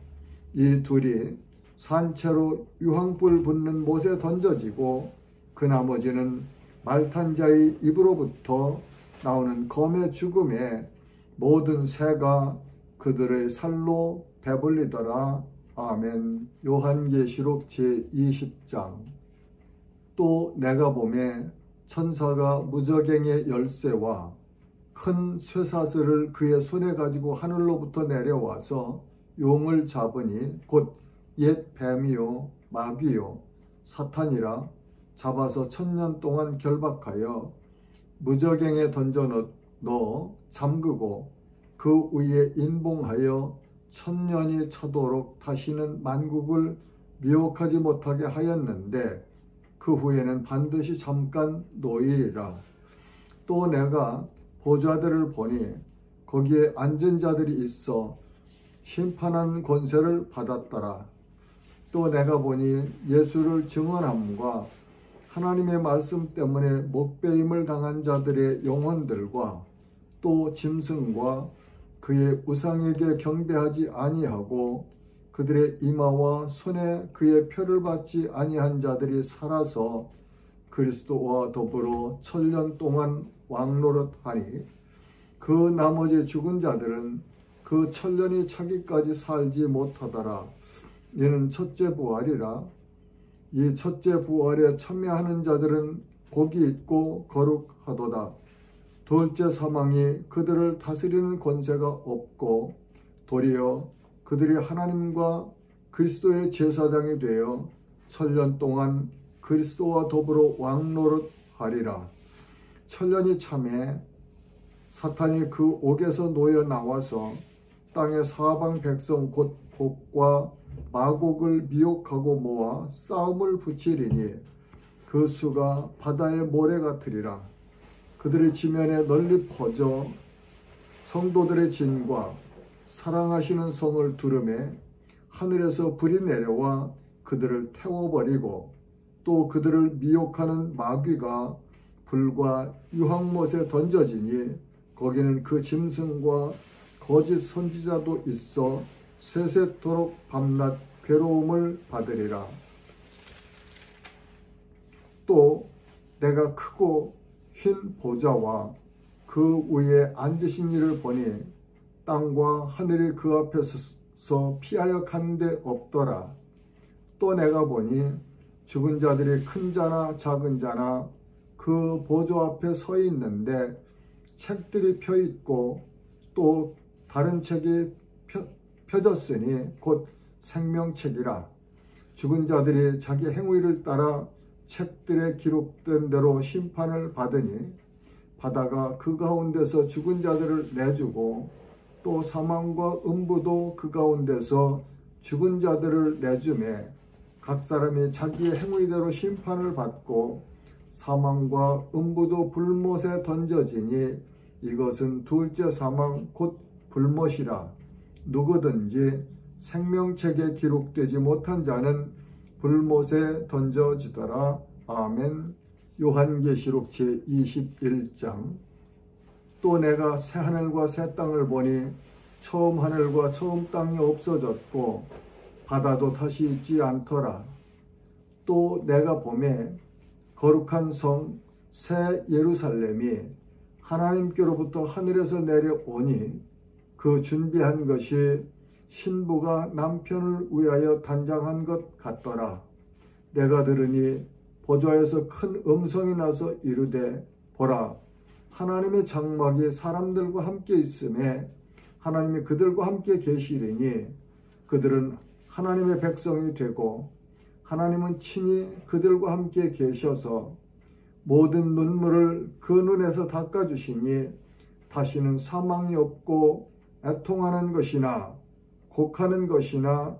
이 둘이 산채로 유황불 붙는 못에 던져지고 그 나머지는 말탄 자의 입으로부터 나오는 검의 죽음에 모든 새가 그들의 살로 배불리더라. 아멘. 요한계시록 제20장. 또 내가 보매 천사가 무저갱의 열쇠와 큰 쇠사슬을 그의 손에 가지고 하늘로부터 내려와서 용을 잡으니 곧 옛 뱀이요 마귀요 사탄이라 잡아서 1000년 동안 결박하여 무저갱에 던져 넣어 잠그고 그 위에 인봉하여 1000년이 차도록 다시는 만국을 미혹하지 못하게 하였는데 그 후에는 반드시 잠깐 노이리라. 또 내가 보좌들을 보니 거기에 앉은 자들이 있어 심판한 권세를 받았더라. 또 내가 보니 예수를 증언함과 하나님의 말씀 때문에 목배임을 당한 자들의 영혼들과 또 짐승과 그의 우상에게 경배하지 아니하고 그들의 이마와 손에 그의 표를 받지 아니한 자들이 살아서 그리스도와 더불어 1000년 동안 왕노릇하니 그 나머지 죽은 자들은 그 1000년이 차기까지 살지 못하더라. 이는 첫째 부활이라. 이 첫째 부활에 참여하는 자들은 복이 있고 거룩하도다. 둘째 사망이 그들을 다스리는 권세가 없고 도리어 그들이 하나님과 그리스도의 제사장이 되어 1000년 동안 그리스도와 더불어 왕노릇하리라. 1000년이 참에 사탄이 그 옥에서 놓여 나와서 땅의 사방 백성 곧 곡과 마곡을 미혹하고 모아 싸움을 붙이리니 그 수가 바다의 모래 같으리라. 그들의 지면에 널리 퍼져 성도들의 진과 사랑하시는 성을 두르매 하늘에서 불이 내려와 그들을 태워버리고 또 그들을 미혹하는 마귀가 불과 유황못에 던져지니 거기는 그 짐승과 거짓 선지자도 있어 세세토록 밤낮 괴로움을 받으리라. 또 내가 크고 흰 보좌와 그 위에 앉으신 이를 보니 땅과 하늘이 그 앞에서 피하여 가는 데 없더라. 또 내가 보니 죽은 자들이 큰 자나 작은 자나 그 보좌 앞에 서 있는데 책들이 펴 있고 또 다른 책이 펴졌으니 곧 생명책이라. 죽은 자들이 자기 행위를 따라 책들에 기록된 대로 심판을 받으니 바다가 그 가운데서 죽은 자들을 내주고 또 사망과 음부도 그 가운데서 죽은 자들을 내주매 각 사람이 자기의 행위대로 심판을 받고 사망과 음부도 불못에 던져지니 이것은 둘째 사망 곧 불못이라. 누구든지 생명책에 기록되지 못한 자는 불못에 던져지더라. 아멘. 요한계시록 제21장. 또 내가 새 하늘과 새 땅을 보니 처음 하늘과 처음 땅이 없어졌고 바다도 다시 있지 않더라. 또 내가 보매 거룩한 성 새 예루살렘이 하나님께로부터 하늘에서 내려오니 그 준비한 것이 신부가 남편을 위하여 단장한 것 같더라. 내가 들으니 보좌에서 큰 음성이 나서 이르되 보라, 하나님의 장막이 사람들과 함께 있음에 하나님이 그들과 함께 계시리니 그들은 하나님의 백성이 되고 하나님은 친히 그들과 함께 계셔서 모든 눈물을 그 눈에서 닦아주시니 다시는 사망이 없고 애통하는 것이나 곡하는 것이나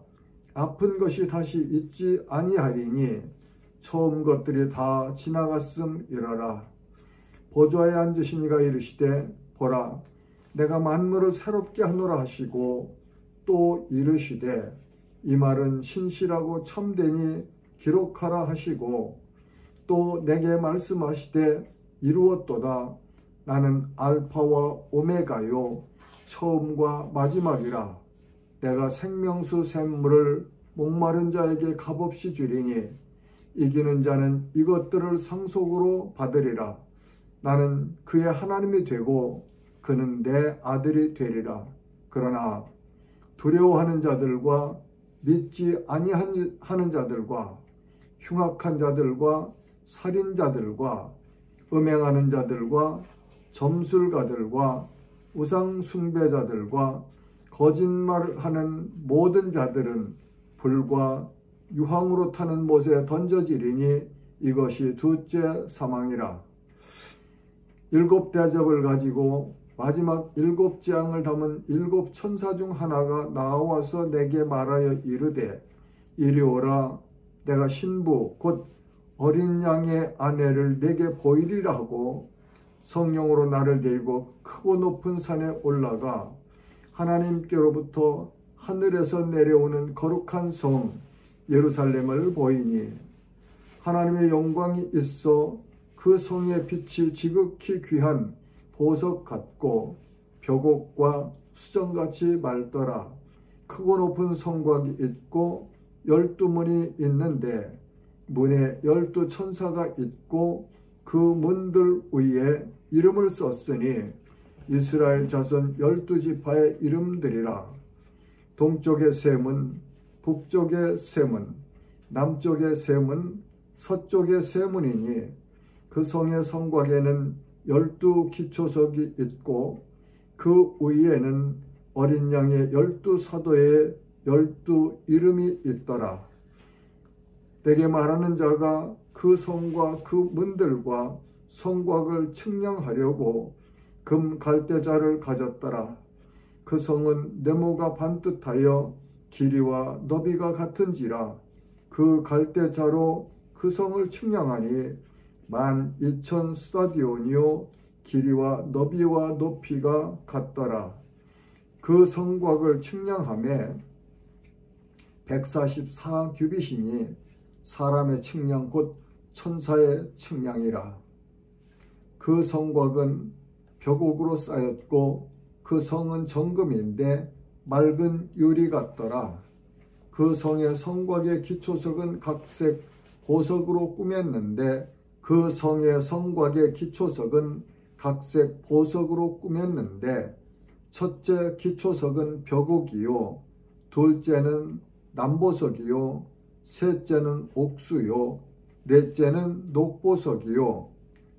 아픈 것이 다시 있지 아니하리니 처음 것들이 다 지나갔음이러라. 보좌에 앉으신 이가 이르시되 보라, 내가 만물을 새롭게 하노라 하시고 또 이르시되 이 말은 신실하고 참되니 기록하라 하시고 또 내게 말씀하시되 이루었도다. 나는 알파와 오메가요 처음과 마지막이라. 내가 생명수 샘물을 목마른 자에게 값없이 주리니 이기는 자는 이것들을 상속으로 받으리라. 나는 그의 하나님이 되고 그는 내 아들이 되리라. 그러나 두려워하는 자들과 믿지 아니하는 자들과 흉악한 자들과 살인자들과 음행하는 자들과 점술가들과 우상 숭배자들과 거짓말하는 모든 자들은 불과 유황으로 타는 못에 던져지리니 이것이 둘째 사망이라. 일곱 대접을 가지고 마지막 일곱 재앙을 담은 일곱 천사 중 하나가 나와서 내게 말하여 이르되 이리 오라. 내가 신부 곧 어린 양의 아내를 내게 보이리라 하고 성령으로 나를 데리고 크고 높은 산에 올라가 하나님께로부터 하늘에서 내려오는 거룩한 성 예루살렘을 보이니 하나님의 영광이 있어 그 성의 빛이 지극히 귀한 보석 같고 벽옥과 수정같이 맑더라. 크고 높은 성곽이 있고 12문이 있는데 문에 12천사가 있고 그 문들 위에 이름을 썼으니 이스라엘 자손 12지파의 이름들이라. 동쪽의 세 문, 북쪽의 세 문, 남쪽의 세 문, 서쪽의 세 문이니 그 성의 성곽에는 12기초석이 있고 그 위에는 어린 양의 12사도의 12 이름이 있더라. 내게 말하는 자가 그 성과 그 문들과 성곽을 측량하려고 금 갈대자를 가졌더라. 그 성은 네모가 반듯하여 길이와 너비가 같은지라. 그 갈대자로 그 성을 측량하니 12,000 스타디온이요 길이와 너비와 높이가 같더라. 그 성곽을 측량하며 144 규빗이니 사람의 측량 곧 천사의 측량이라. 그 성곽은 벽옥으로 쌓였고 그 성은 정금인데 맑은 유리 같더라. 그 성의 성곽의 기초석은 각색 보석으로 꾸몄는데 그 성의 성곽의 기초석은 각색 보석으로 꾸몄는데 첫째 기초석은 벽옥이요, 둘째는 남보석이요, 셋째는 옥수요, 넷째는 녹보석이요,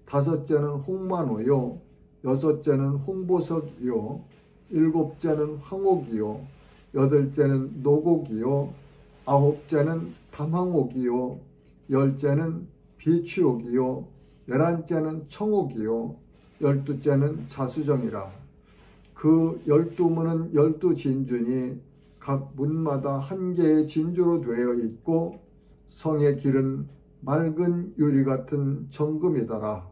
다섯째는 홍만호요, 여섯째는 홍보석이요, 일곱째는 황옥이요, 여덟째는 노곡이요, 아홉째는 담황옥이요, 열째는 비취옥이요, 11째는 청옥이요, 12째는 자수정이라. 그 12문은 12진주니 각 문마다 한 개의 진주로 되어 있고 성의 길은 맑은 유리 같은 정금이더라.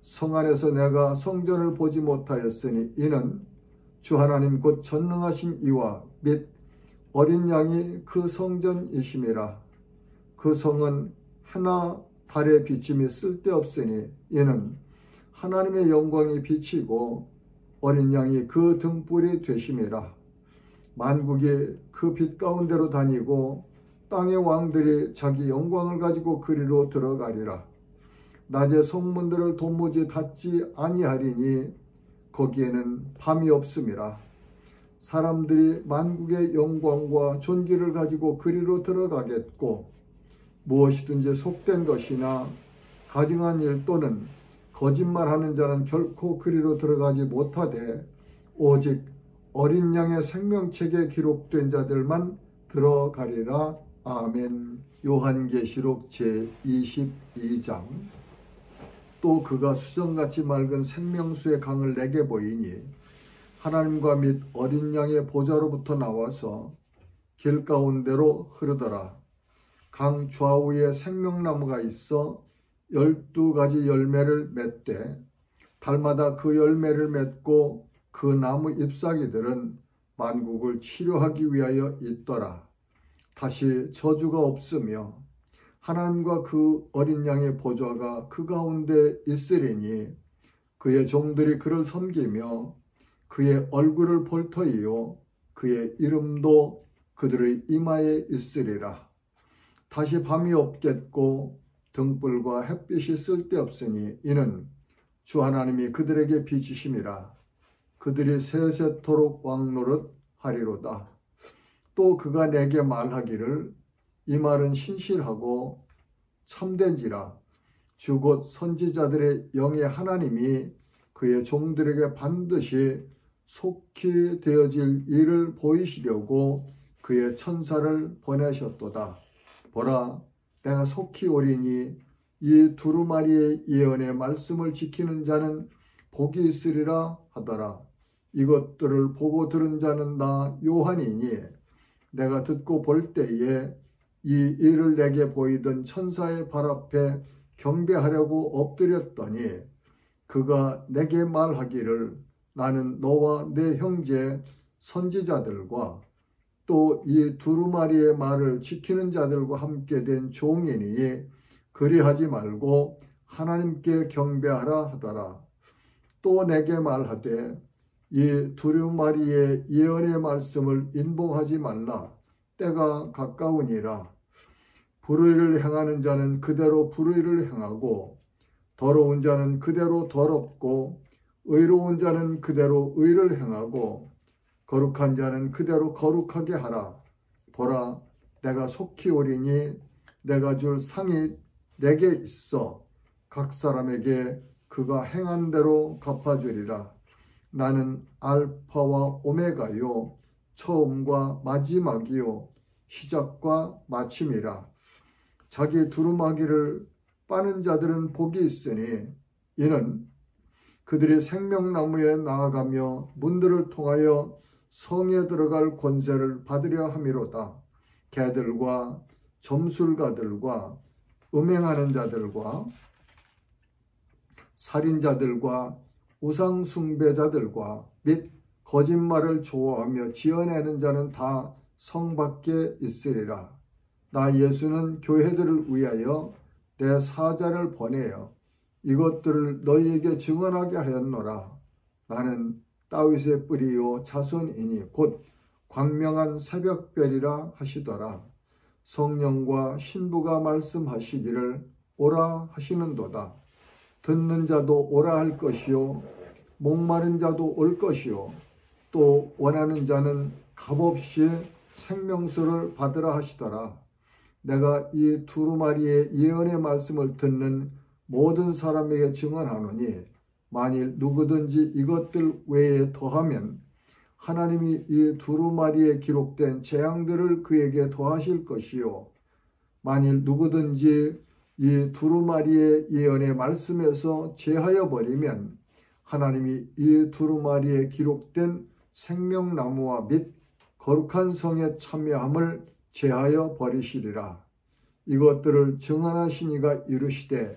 성 안에서 내가 성전을 보지 못하였으니 이는 주 하나님 곧 전능하신 이와 및 어린 양이 그 성전이심이라. 그 성은 해나 달의 비침이 쓸데없으니 이는 하나님의 영광이 비치고 어린 양이 그 등불이 되심이라. 만국이 그 빛 가운데로 다니고 땅의 왕들이 자기 영광을 가지고 그리로 들어가리라. 낮에 성문들을 도무지 닫지 아니하리니 거기에는 밤이 없음이라. 사람들이 만국의 영광과 존귀를 가지고 그리로 들어가겠고 무엇이든지 속된 것이나 가증한 일 또는 거짓말하는 자는 결코 그리로 들어가지 못하되 오직 어린 양의 생명책에 기록된 자들만 들어가리라. 아멘. 요한계시록 제22장. 또 그가 수정같이 맑은 생명수의 강을 내게 보이니 하나님과 및 어린 양의 보좌로부터 나와서 길 가운데로 흐르더라. 강 좌우에 생명나무가 있어 12가지 열매를 맺되 달마다 그 열매를 맺고 그 나무 잎사귀들은 만국을 치료하기 위하여 있더라. 다시 저주가 없으며 하나님과 그 어린 양의 보좌가 그 가운데 있으리니 그의 종들이 그를 섬기며 그의 얼굴을 볼 터이요 그의 이름도 그들의 이마에 있으리라. 다시 밤이 없겠고 등불과 햇빛이 쓸데없으니 이는 주 하나님이 그들에게 비치심이라. 그들이 세세토록 왕노릇 하리로다. 또 그가 내게 말하기를 이 말은 신실하고 참된지라. 주 곧 선지자들의 영의 하나님이 그의 종들에게 반드시 속히 되어질 일을 보이시려고 그의 천사를 보내셨도다. 보라, 내가 속히 오리니 이 두루마리의 예언의 말씀을 지키는 자는 복이 있으리라 하더라. 이것들을 보고 들은 자는 나 요한이니 내가 듣고 볼 때에 이 일을 내게 보이던 천사의 발 앞에 경배하려고 엎드렸더니 그가 내게 말하기를 나는 너와 내 형제 선지자들과 또 이 두루마리의 말을 지키는 자들과 함께 된 종이니 그리하지 말고 하나님께 경배하라 하더라. 또 내게 말하되 이 두루마리의 예언의 말씀을 인봉하지 말라. 때가 가까우니라. 불의를 행하는 자는 그대로 불의를 행하고 더러운 자는 그대로 더럽고 의로운 자는 그대로 의를 행하고 거룩한 자는 그대로 거룩하게 하라. 보라, 내가 속히 오리니 내가 줄 상이 내게 있어 각 사람에게 그가 행한 대로 갚아주리라. 나는 알파와 오메가요 처음과 마지막이요 시작과 마침이라. 자기 두루마기를 빠는 자들은 복이 있으니 이는 그들이 생명나무에 나아가며 문들을 통하여 성에 들어갈 권세를 받으려 함이로다. 개들과 점술가들과 음행하는 자들과 살인자들과 우상숭배자들과 및 거짓말을 좋아하며 지어내는 자는 다 성 밖에 있으리라. 나 예수는 교회들을 위하여 내 사자를 보내어 이것들을 너희에게 증언하게 하였노라. 나는 다윗의 뿌리요 자손이니 곧 광명한 새벽별이라 하시더라. 성령과 신부가 말씀하시기를 오라 하시는도다. 듣는 자도 오라 할 것이요 목마른 자도 올 것이요 또 원하는 자는 값없이 생명수를 받으라 하시더라. 내가 이 두루마리의 예언의 말씀을 듣는 모든 사람에게 증언하노니 만일 누구든지 이것들 외에 더하면 하나님이 이 두루마리에 기록된 재앙들을 그에게 더하실 것이요 만일 누구든지 이 두루마리의 예언의 말씀에서 제하여 버리면 하나님이 이 두루마리에 기록된 생명나무와 및 거룩한 성에 참여함을 제하여 버리시리라. 이것들을 증언하신 이가 이르시되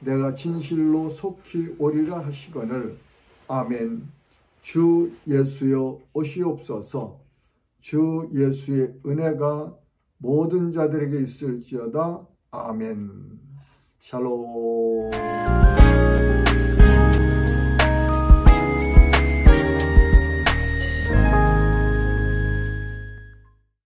내가 진실로 속히 오리라 하시거늘. 아멘. 주 예수여 오시옵소서. 주 예수의 은혜가 모든 자들에게 있을지어다. 아멘. 샬롬.